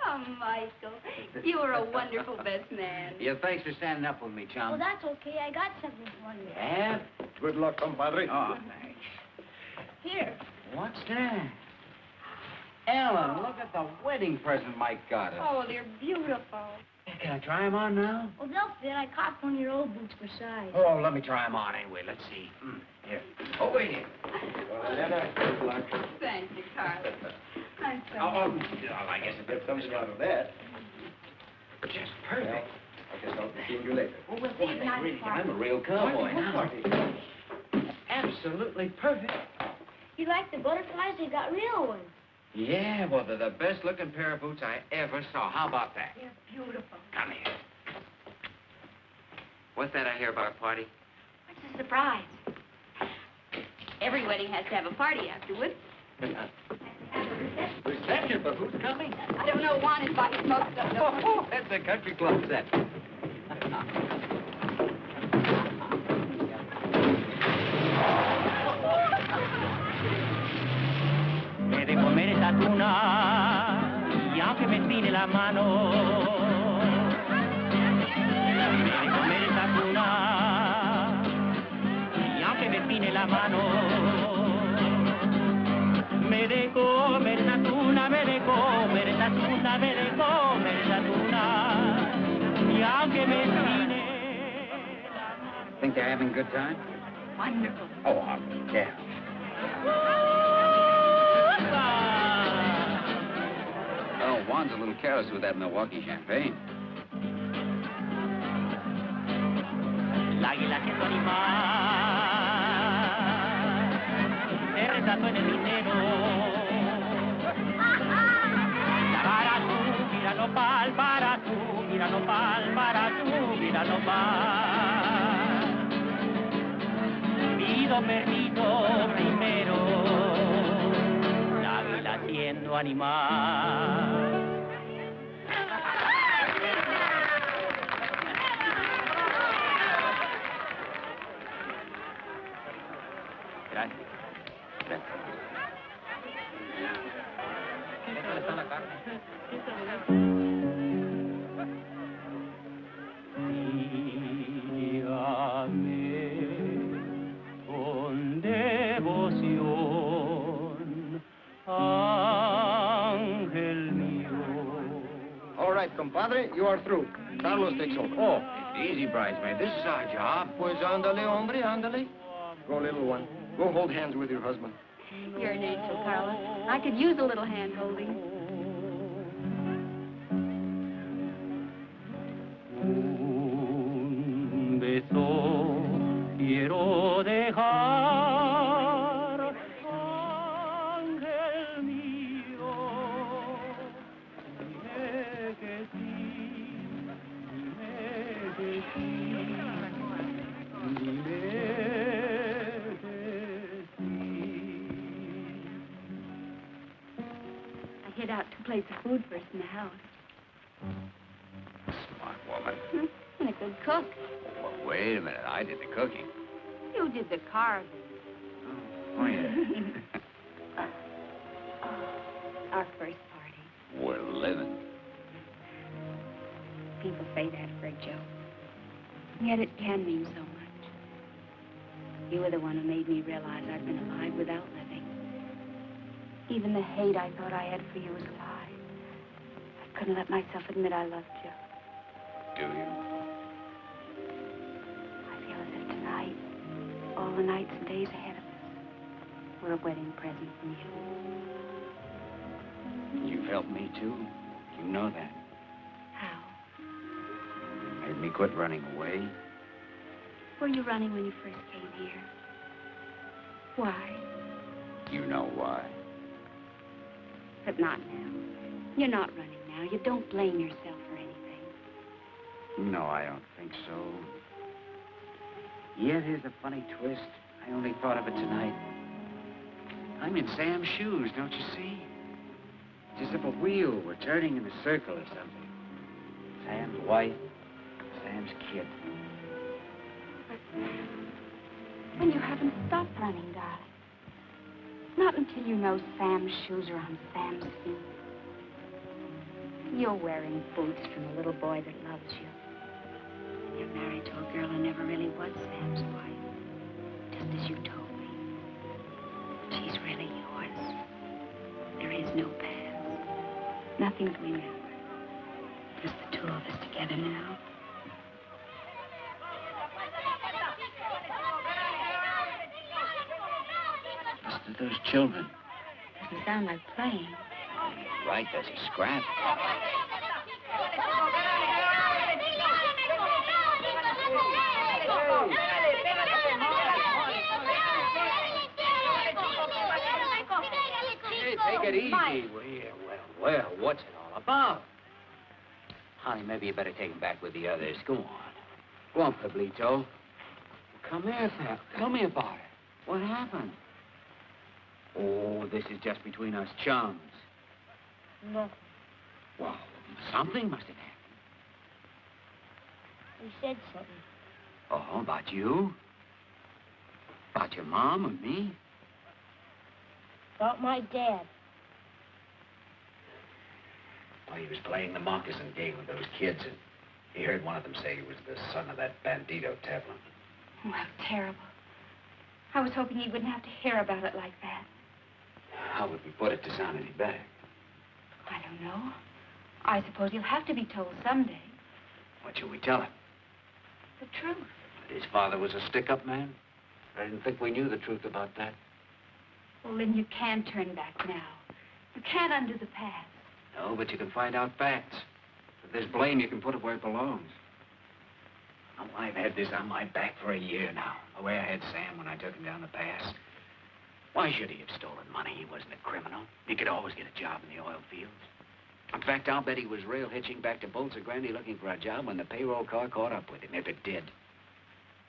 Oh, Michael, you were a wonderful best man. Yeah, thanks for standing up with me, chum. Well, that's okay. I got something for you. Yeah? Good luck, compadre. Oh, thanks. Here. What's that? Ellen, look at the wedding present Mike got us. Oh, they're beautiful. Can I try them on now? Well, they'll fit. I caught one of your old boots for size. Oh, let me try them on anyway. Let's see. Here. Over here. Good luck. Thank you, Carlos. I'm so I guess it Get something out of that. just perfect. I guess I'll be seeing you later. Well, we'll see you night Really, party. I'm a real cowboy now. Absolutely perfect. You like the butterflies? They got real ones. Yeah, well, they're the best-looking pair of boots I ever saw. How about that? They're beautiful. Come here. What's that I hear about a party? What's the surprise? Every wedding has to have a party afterwards. Reception, but who's coming? I don't know. Juan invited most of them. Oh, that's a country club set. Me de comer esa tuna y aunque me tire la mano, me de comer esa tuna Think they're having a good time? Wonderful. Oh, I'll be there. Oh, Juan's a little careless with that Milwaukee champagne. El águila que tu animal, te retrato en el dinero. Para tú, mira nopal, para tú, mira nopal, para tú, mira nopal. Pido permiso primero, la águila siendo animal. Gracias. Gracias. ¿Dónde está la carne? Sígame con devoción, ángel mío. All right, compadre, you are through. Carlos takes over. Oh, easy, bridesmaid. This is our job. Pues ándale, hombre, ándale. Go, little one. Go hold hands with your husband. You're an angel, Carlos. I could use a little hand-holding. Un beso quiero dejar, ángel mío. Dime que sí, dime que sí, dime que sí. I hid out 2 plates of food first in the house. Smart woman. And a good cook. Well, wait a minute. I did the cooking. You did the carving. Oh, yeah. Our first party. We're living. People say that for a joke. And yet it can mean so much. You were the one who made me realize I'd been alive without living. Even the hate I thought I had for you was a lie. I couldn't let myself admit I loved you. Do you? I feel as if tonight, all the nights and days ahead of us, were a wedding present from you. You've helped me, too. You know that. How? Made me quit running away. Were you running when you first came here? Why? You know why. But not now. You're not running now. You don't blame yourself for anything. No, I don't think so. Yet here's the funny twist. I only thought of it tonight. I'm in Sam's shoes, don't you see? It's as if a wheel were turning in a circle or something. Sam's wife, Sam's kid. And you haven't stopped running, darling. Not until you know Sam's shoes are on Sam's feet. You're wearing boots from a little boy that loves you. You're married to a girl who never really was Sam's wife. Just as you told me. She's really yours. There is no past. Nothing to remember. Just the 2 of us together now. Listen to those children. Doesn't sound like playing. Right, there's a scrap. Hey, take it easy. Well, what's it all about? Honey, maybe you better take him back with the others. Go on. Go on, Pablito. Come here, Sam. Tell me about it. What happened? Oh, this is just between us chums. No. Well, something must have happened. He said something. Oh, about you? About your mom and me? About my dad. Well, he was playing the moccasin game with those kids, and he heard one of them say he was the son of that bandito Tevlin. Oh, how terrible. I was hoping he wouldn't have to hear about it like that. How would we put it to sound any better? I don't know. I suppose he'll have to be told someday. What shall we tell him? The truth. The His father was a stick-up man? I didn't think we knew the truth about that. Well, then you can't turn back now. You can't undo the past. No, but you can find out facts. If there's blame, you can put it where it belongs. Oh, I've had this on my back for a year now. The way I had Sam when I took him down the pass. Why should he have stolen money? He wasn't a criminal. He could always get a job in the oil fields. In fact, I'll bet he was rail hitching back to Bolsa Grande looking for a job when the payroll car caught up with him, if it did.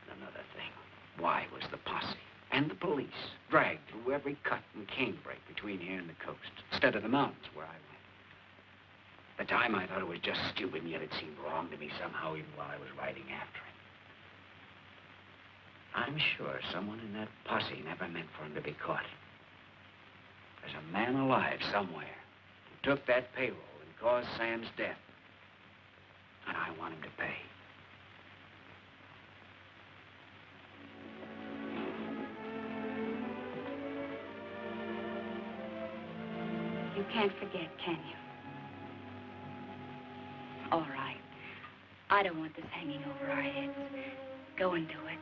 And another thing, why was the posse and the police dragged through every cut and canebrake between here and the coast, instead of the mountains where I went? At the time, I thought it was just stupid, and yet it seemed wrong to me somehow, even while I was riding after him. I'm sure someone in that posse never meant for him to be caught. There's a man alive somewhere who took that payroll and caused Sam's death. And I want him to pay. You can't forget, can you? All right. I don't want this hanging over our heads. Go and do it.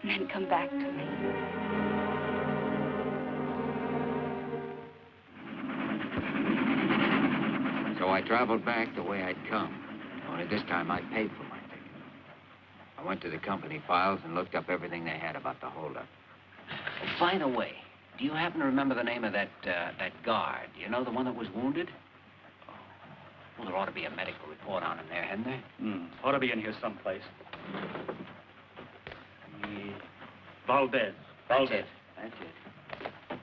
And then come back to me. So I traveled back the way I'd come. Only this time I paid for my ticket. I went to the company files and looked up everything they had about the holdup. Oh, by the way, do you happen to remember the name of that guard? You know, the one that was wounded? Oh. Well, there ought to be a medical report on him there, hadn't there? Ought to be in here someplace. Valdez. Valdez. That's it.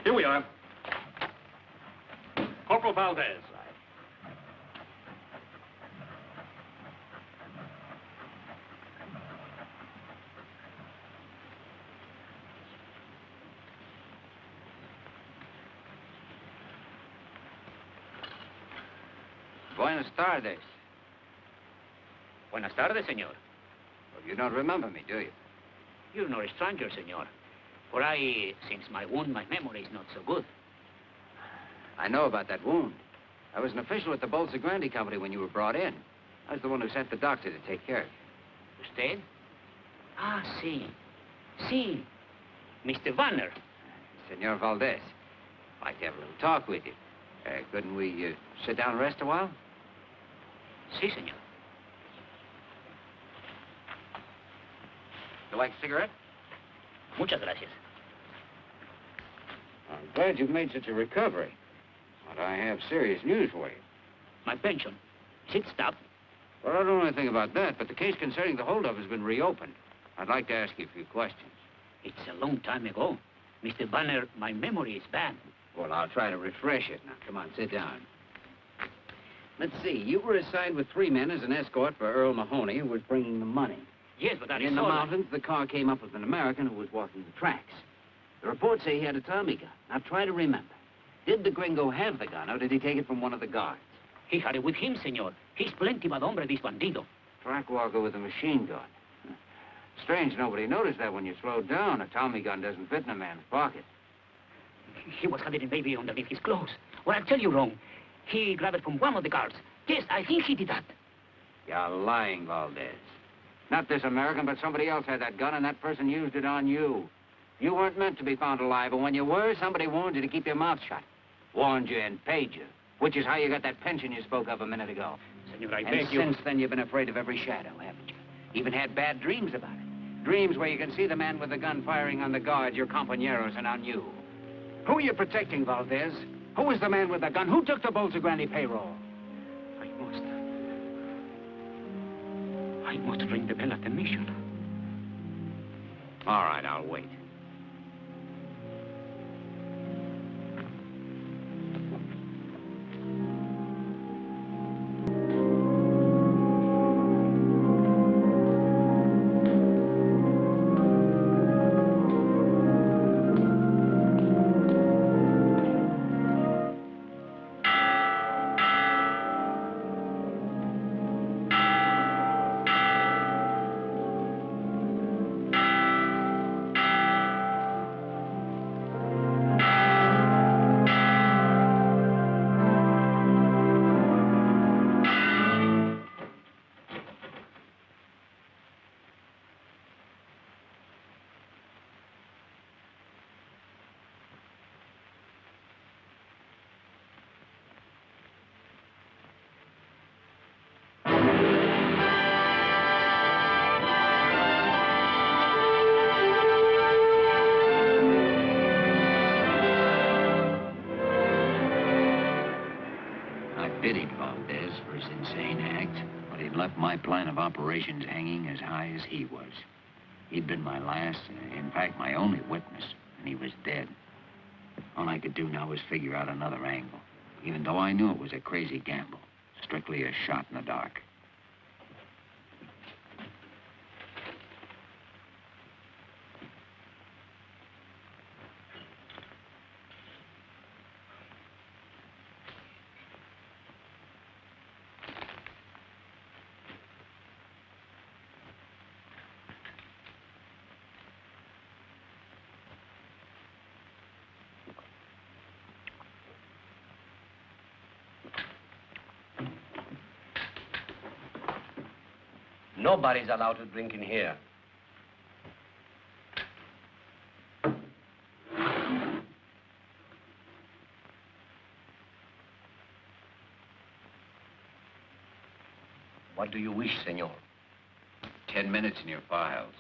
Here we are. Corporal Valdez. Buenas tardes. Buenas tardes, señor. Well, you don't remember me, do you? You're no stranger, señor. For since my wound, my memory is not so good. I know about that wound. I was an official at the Bolsa Grande company when you were brought in. I was the one who sent the doctor to take care of you. Usted? Ah, sí. Sí. Mr. Vanner. Senor Valdez. I'd like to have a little talk with you. Couldn't we sit down and rest a while? Sí, señor. You like a cigarette? Muchas gracias. I'm glad you've made such a recovery. But I have serious news for you. My pension. Is it stopped? Well, I don't know anything about that, but the case concerning the holdup has been reopened. I'd like to ask you a few questions. It's a long time ago. Mr. Banner, my memory is bad. Well, I'll try to refresh it. Now, come on, sit down. Let's see. You were assigned with 3 men as an escort for Earl Mahoney, who was bringing the money. Yes, but In the mountains, the car came up with an American who was walking the tracks. The reports say he had a Tommy gun. Now, try to remember. Did the gringo have the gun, or did he take it from one of the guards? He had it with him, senor. He's plenty bad hombre, this bandido. Track walker with a machine gun. Strange nobody noticed that when you slowed down. A Tommy gun doesn't fit in a man's pocket. He was having a baby underneath his clothes. Well, I'll tell you wrong. He grabbed it from one of the guards. Yes, I think he did that. You're lying, Valdez. Not this American, but somebody else had that gun, and that person used it on you. You weren't meant to be found alive, but when you were, somebody warned you to keep your mouth shut. Warned you and paid you, which is how you got that pension you spoke of a minute ago. Senor, I and beg you... since then, you've been afraid of every shadow, haven't you? Even had bad dreams about it. Dreams where you can see the man with the gun firing on the guards, your compañeros, and on you. Who are you protecting, Valdez? Who was the man with the gun? Who took the Bolsa Grande payroll? I must ring the bell at the mission. All right, I'll wait. left my plan of operations hanging as high as he was. He'd been my last, in fact, my only witness, and he was dead. All I could do now was figure out another angle, even though I knew it was a crazy gamble, strictly a shot in the dark. Nobody's allowed to drink in here. What do you wish, senor? 10 minutes in your files.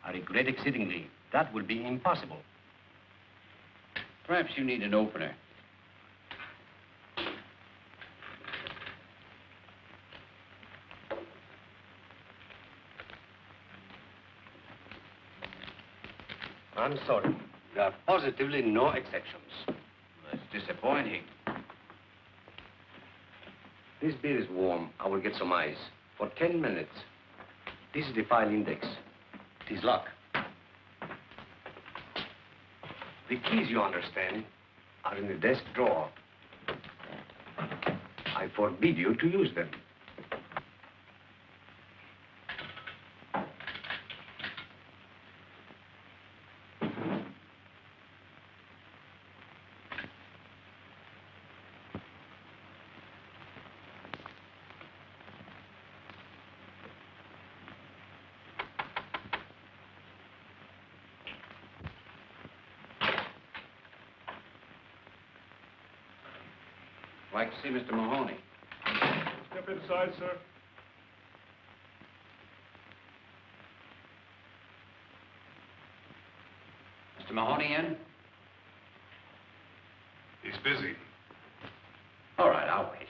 I regret exceedingly. That will be impossible. Perhaps you need an opener. I'm sorry. There are positively no exceptions. That's disappointing. This beer is warm. I will get some ice. For 10 minutes. This is the file index. It is locked. The keys, you understand, are in the desk drawer. I forbid you to use them. Like to see Mr. Mahoney. Step inside, sir. Mr. Mahoney in? He's busy. All right, I'll wait.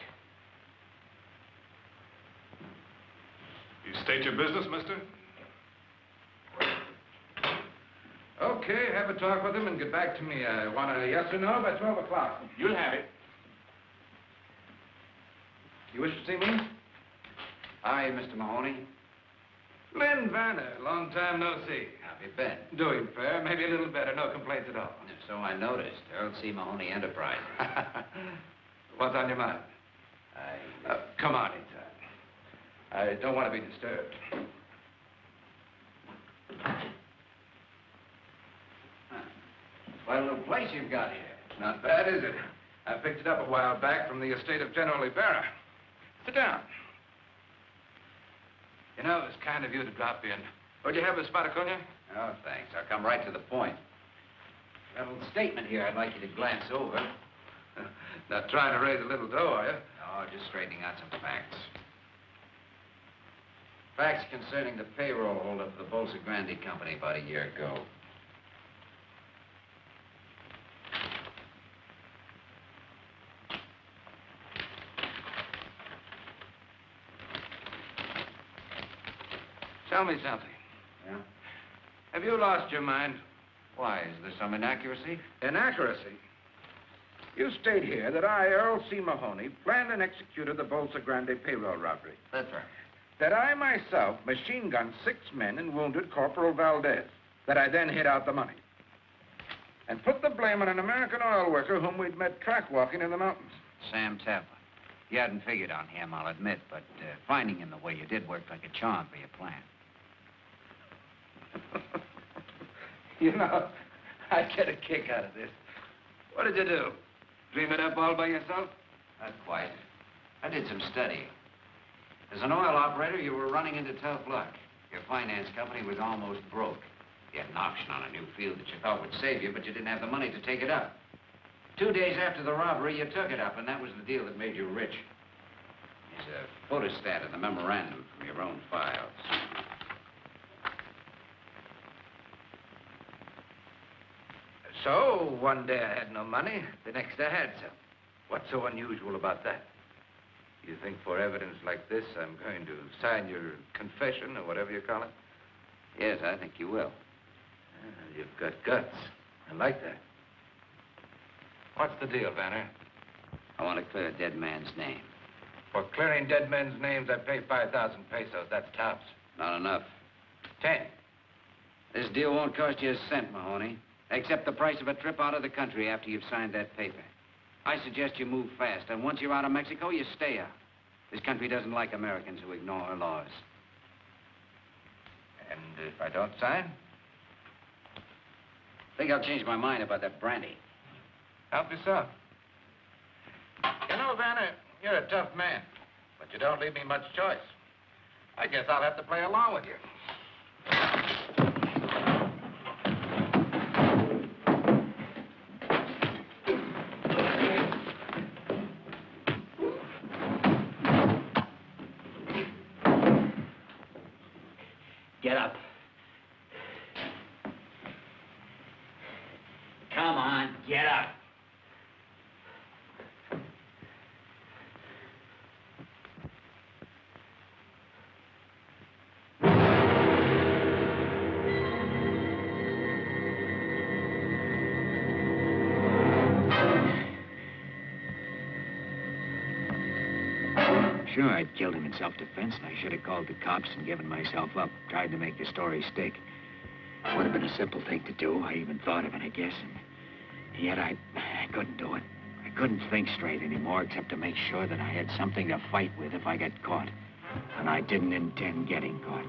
You state your business, mister? Okay, have a talk with him and get back to me. I want a yes or no by 12 o'clock. You'll have it. You wish to see me? Hi, Mr. Mahoney. Lynn Vanner, long time no see. How have you been? Doing fair, maybe a little better, no complaints at all. So I noticed. Harold C. Mahoney Enterprise. What's on your mind? Come on inside. I don't want to be disturbed. Quite a little place you've got here. Not bad, is it? I picked it up a while back from the estate of General Ibarra. Sit down. You know, it's kind of you to drop in. Would you have a spot of cognac? Oh, thanks. I'll come right to the point. Got a little statement here I'd like you to glance over. Not trying to raise a little dough, are you? No, just straightening out some facts. Facts concerning the payroll holdup of the Bolsa Grande Company about a year ago. Tell me something. Yeah? Have you lost your mind? Why? Is there some inaccuracy? Inaccuracy? You state here that I, Earl C. Mahoney, planned and executed the Bolsa Grande payroll robbery. That's right. That I myself machine-gunned 6 men and wounded Corporal Valdez. That I then hid out the money. And put the blame on an American oil worker whom we'd met track-walking in the mountains. Sam Taplin. You hadn't figured on him, I'll admit, but finding him the way you did worked like a charm for your plan. You know, I get a kick out of this. What did you do? Dream it up all by yourself? Not quite. I did some studying. As an oil operator, you were running into tough luck. Your finance company was almost broke. You had an option on a new field that you thought would save you, but you didn't have the money to take it up. 2 days after the robbery, you took it up, and that was the deal that made you rich. Here's a photostat of the memorandum from your own files. So, one day I had no money, the next I had some. What's so unusual about that? You think for evidence like this, I'm going to sign your confession or whatever you call it? Yes, I think you will. You've got guts. I like that. What's the deal, Vanner? I want to clear a dead man's name. For clearing dead men's names, I pay 5,000 pesos. That's tops. Not enough. 10. This deal won't cost you a cent, Mahoney, except the price of a trip out of the country after you've signed that paper. I suggest you move fast, and once you're out of Mexico, you stay out. This country doesn't like Americans who ignore her laws. And if I don't sign? Think I'll change my mind about that brandy. Help yourself. You know, Vanner, you're a tough man, but you don't leave me much choice. I guess I'll have to play along with you. Get up. Come on, get up. Sure, I'd killed him in self-defense, and I should have called the cops and given myself up, tried to make the story stick. Would have been a simple thing to do. I even thought of it, I guess, and yet I couldn't do it. I couldn't think straight anymore, except to make sure that I had something to fight with if I got caught. And I didn't intend getting caught.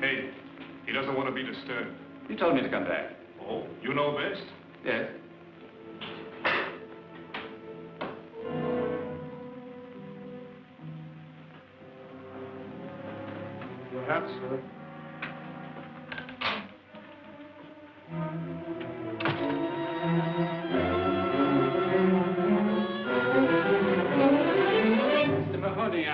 Hey, he doesn't want to be disturbed. You told me to come back. Oh, you know best? Yes. Perhaps, sir. Mr. Mahoney,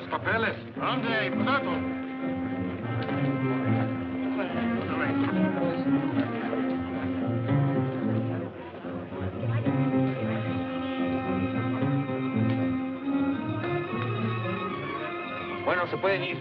Papeles. ¿Dónde? Potato. Bueno, se pueden ir.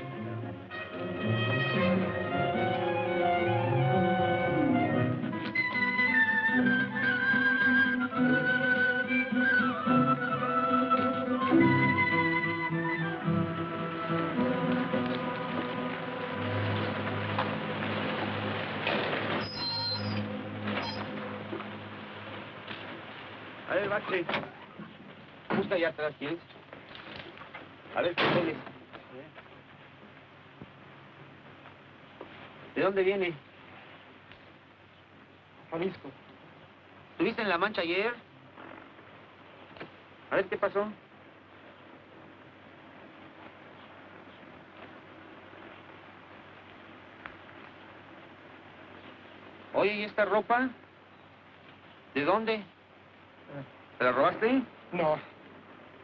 A ver, Baxi. Busca allá atrás, ¿quieres? A ver, papeles. ¿De dónde viene? Jalisco. ¿Estuviste en La Mancha ayer? A ver, ¿qué pasó? Oye, ¿y esta ropa? ¿De dónde? ¿Te la robaste? No,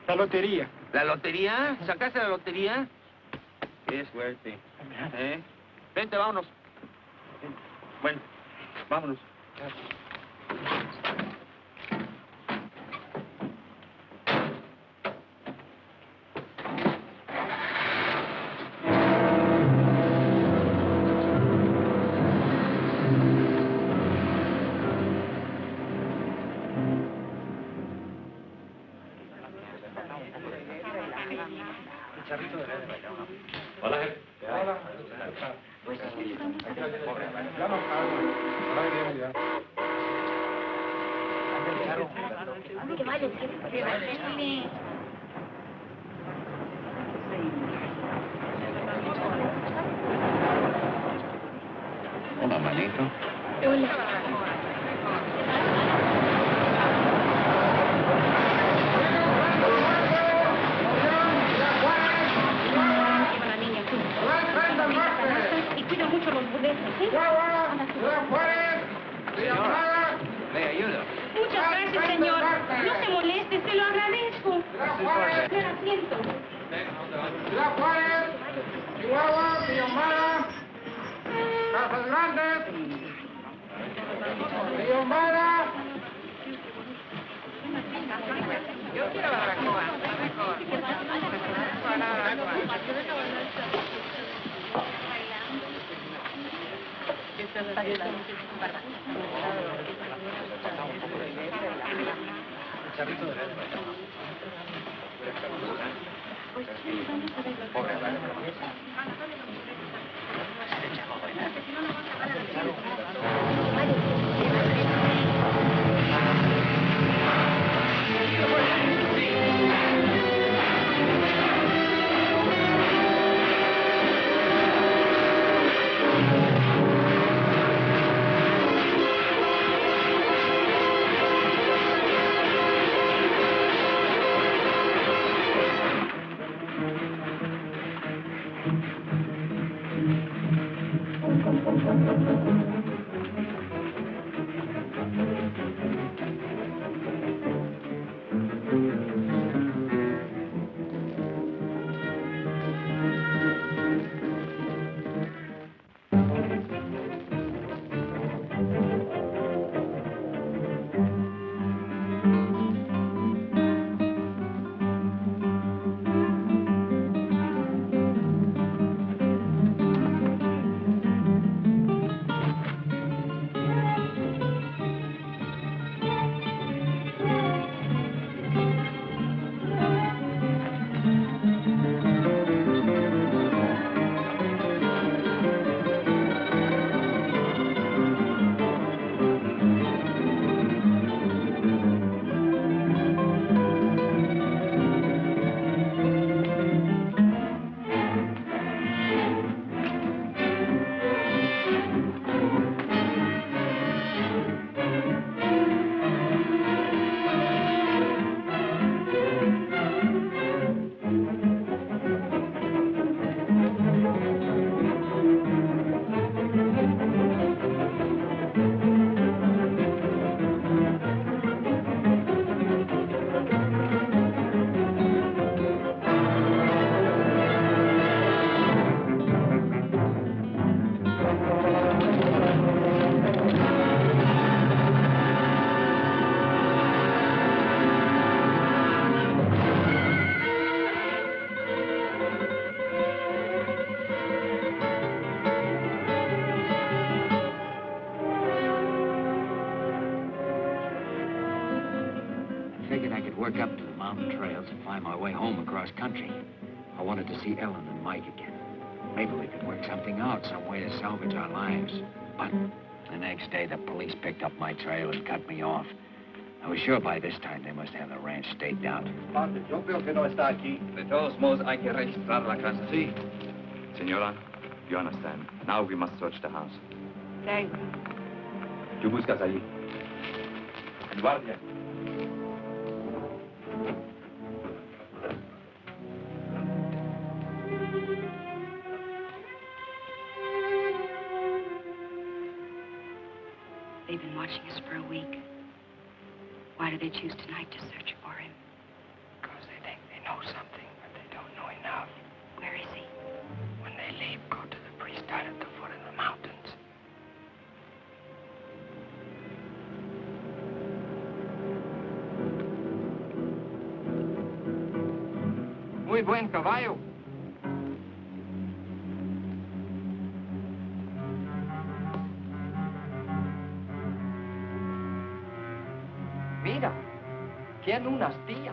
la lotería. ¿La lotería? ¿Sacaste la lotería? Qué suerte. ¿Eh? Vente, vámonos. Bueno, vámonos. Hola, jefe. Hola. Que vaya siempre. Hola, manito. Hola. Y cuida mucho los boletos, ¿sí? Le ayudo. Muchas gracias, señor. No se moleste, se lo agradezco. Espera, asiento. Ciudad Juárez, Chihuahua, Villahumada, Casas Grandes, Villahumada. Yo quiero barbacoa. Work up to the mountain trails and find my way home across country. I wanted to see Ellen and Mike again. Maybe we could work something out, some way to salvage our lives. But the next day, the police picked up my trail and cut me off. I was sure by this time they must have the ranch staked out. Padre, yo creo que no está aquí. De todos modos, hay que registrar la casa. Sí. Senora, you understand. Now we must search the house. Thank you. ¿Qué buscas allí? El guardia. They've been watching us for a week. Why do they choose tonight to search for him? Because they think they know something, but they don't know enough. Where is he? When they leave, go to the priest down at the foot of the mountains. Muy buen caballo. Mira, tiene una astilla.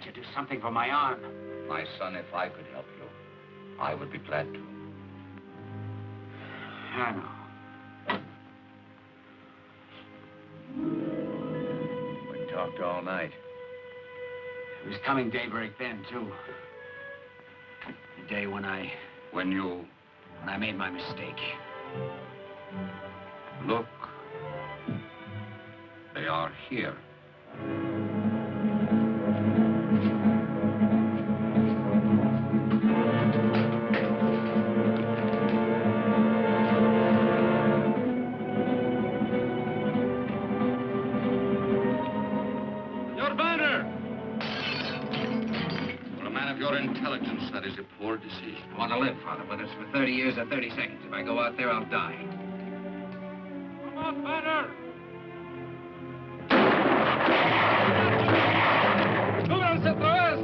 can't you do something for my arm? My son, if I could help you, I would be glad to. I know. We talked all night. It was coming daybreak then, too. The day when I... When you... When I made my mistake. Look. They are here. Your banner! For a man of your intelligence, that is a poor decision. I want to live, Father, whether it's for 30 years or 30 seconds. If I go out there, I'll die. Come on, banner! ¡Súbanse otra vez!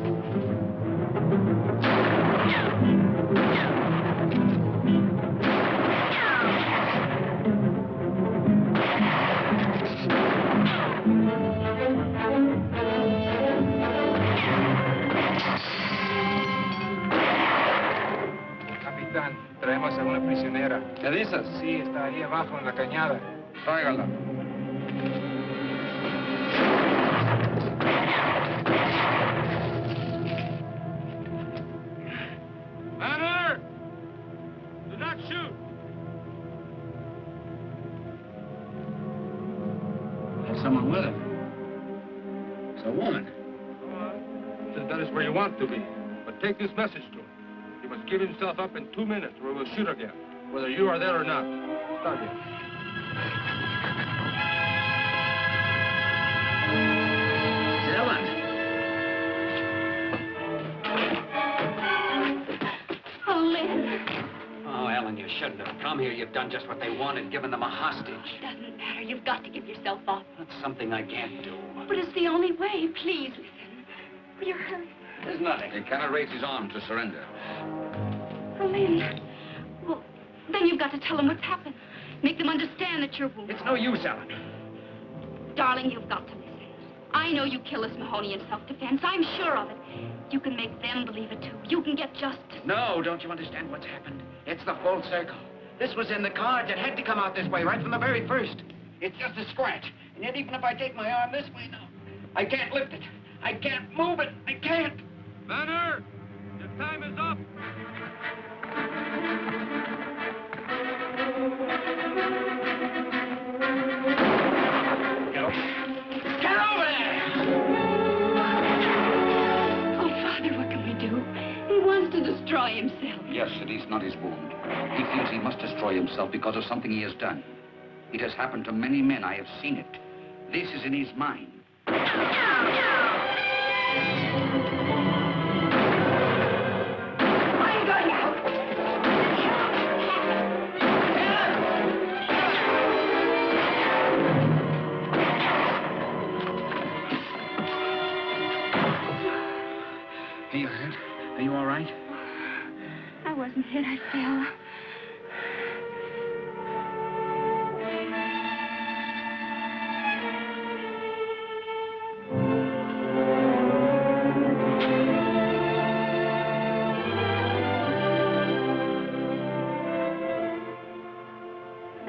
Capitán, traemos a una prisionera. ¿Qué dices? Sí, está ahí abajo en la cañada. Tráigala. Banner! Do not shoot! There's someone with her. It's a woman. Come on. That is where you want to be. But take this message to him. He must give himself up in 2 minutes, or we'll shoot again, whether you are there or not. Start here. Ellen! Oh, Lynn. Oh, Ellen, you shouldn't have come here. You've done just what they wanted, given them a hostage. Doesn't matter. You've got to give yourself up. That's something I can't do. But it's the only way. Please, listen. Will you hurry? There's nothing. He cannot raise his arm to surrender. Oh, Lynn. Well, then you've got to tell them what's happened. Make them understand that you're wounded. It's no use, Ellen. Darling, you've got to listen. I know you killed this Mahoney in self-defense. I'm sure of it. You can make them believe it, too. You can get justice. No, don't you understand what's happened? It's the full circle. This was in the cards. It had to come out this way right from the very first. It's just a scratch. And yet, even if I take my arm this way now, I can't lift it. I can't move it. I can't. Banner! Your time is up! Get over there! Oh, Father, what can we do? He wants to destroy himself. Yes, it is not his wound. He feels he must destroy himself because of something he has done. It has happened to many men. I have seen it. This is in his mind. Are you hurt? Are you all right? I wasn't hit. I fell.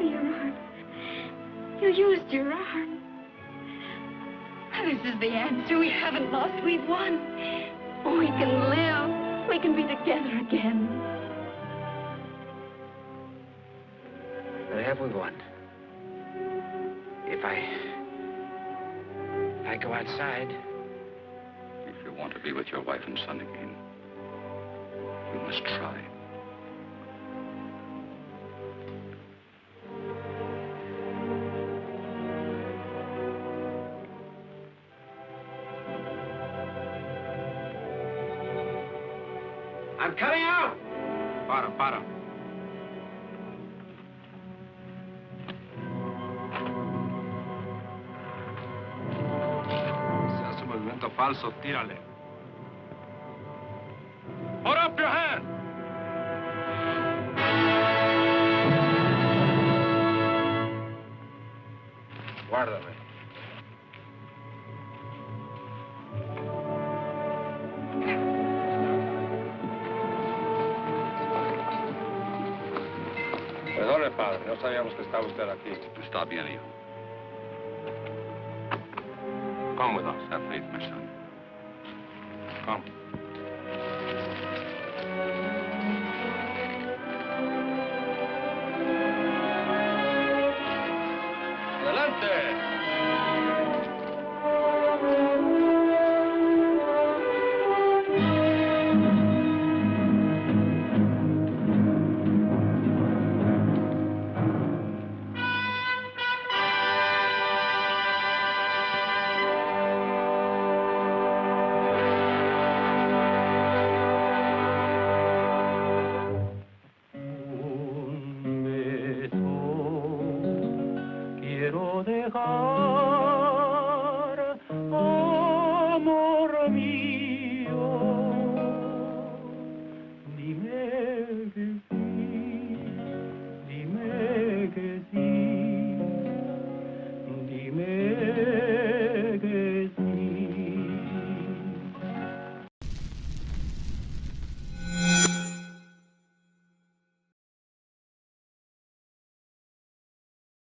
Your arm. You used your arm. This is the answer. We haven't lost. We've won. We can live. We can be together again. But have we won? If I go outside... If you want to be with your wife and son again, you must try. I'm coming out! Para. Si hace movimiento falso, tírale. Hold up your hand! Guárdame. Perdone, padre, no sabíamos que estaba usted aquí. Está bien, hijo. Come with us. Have faith, my son.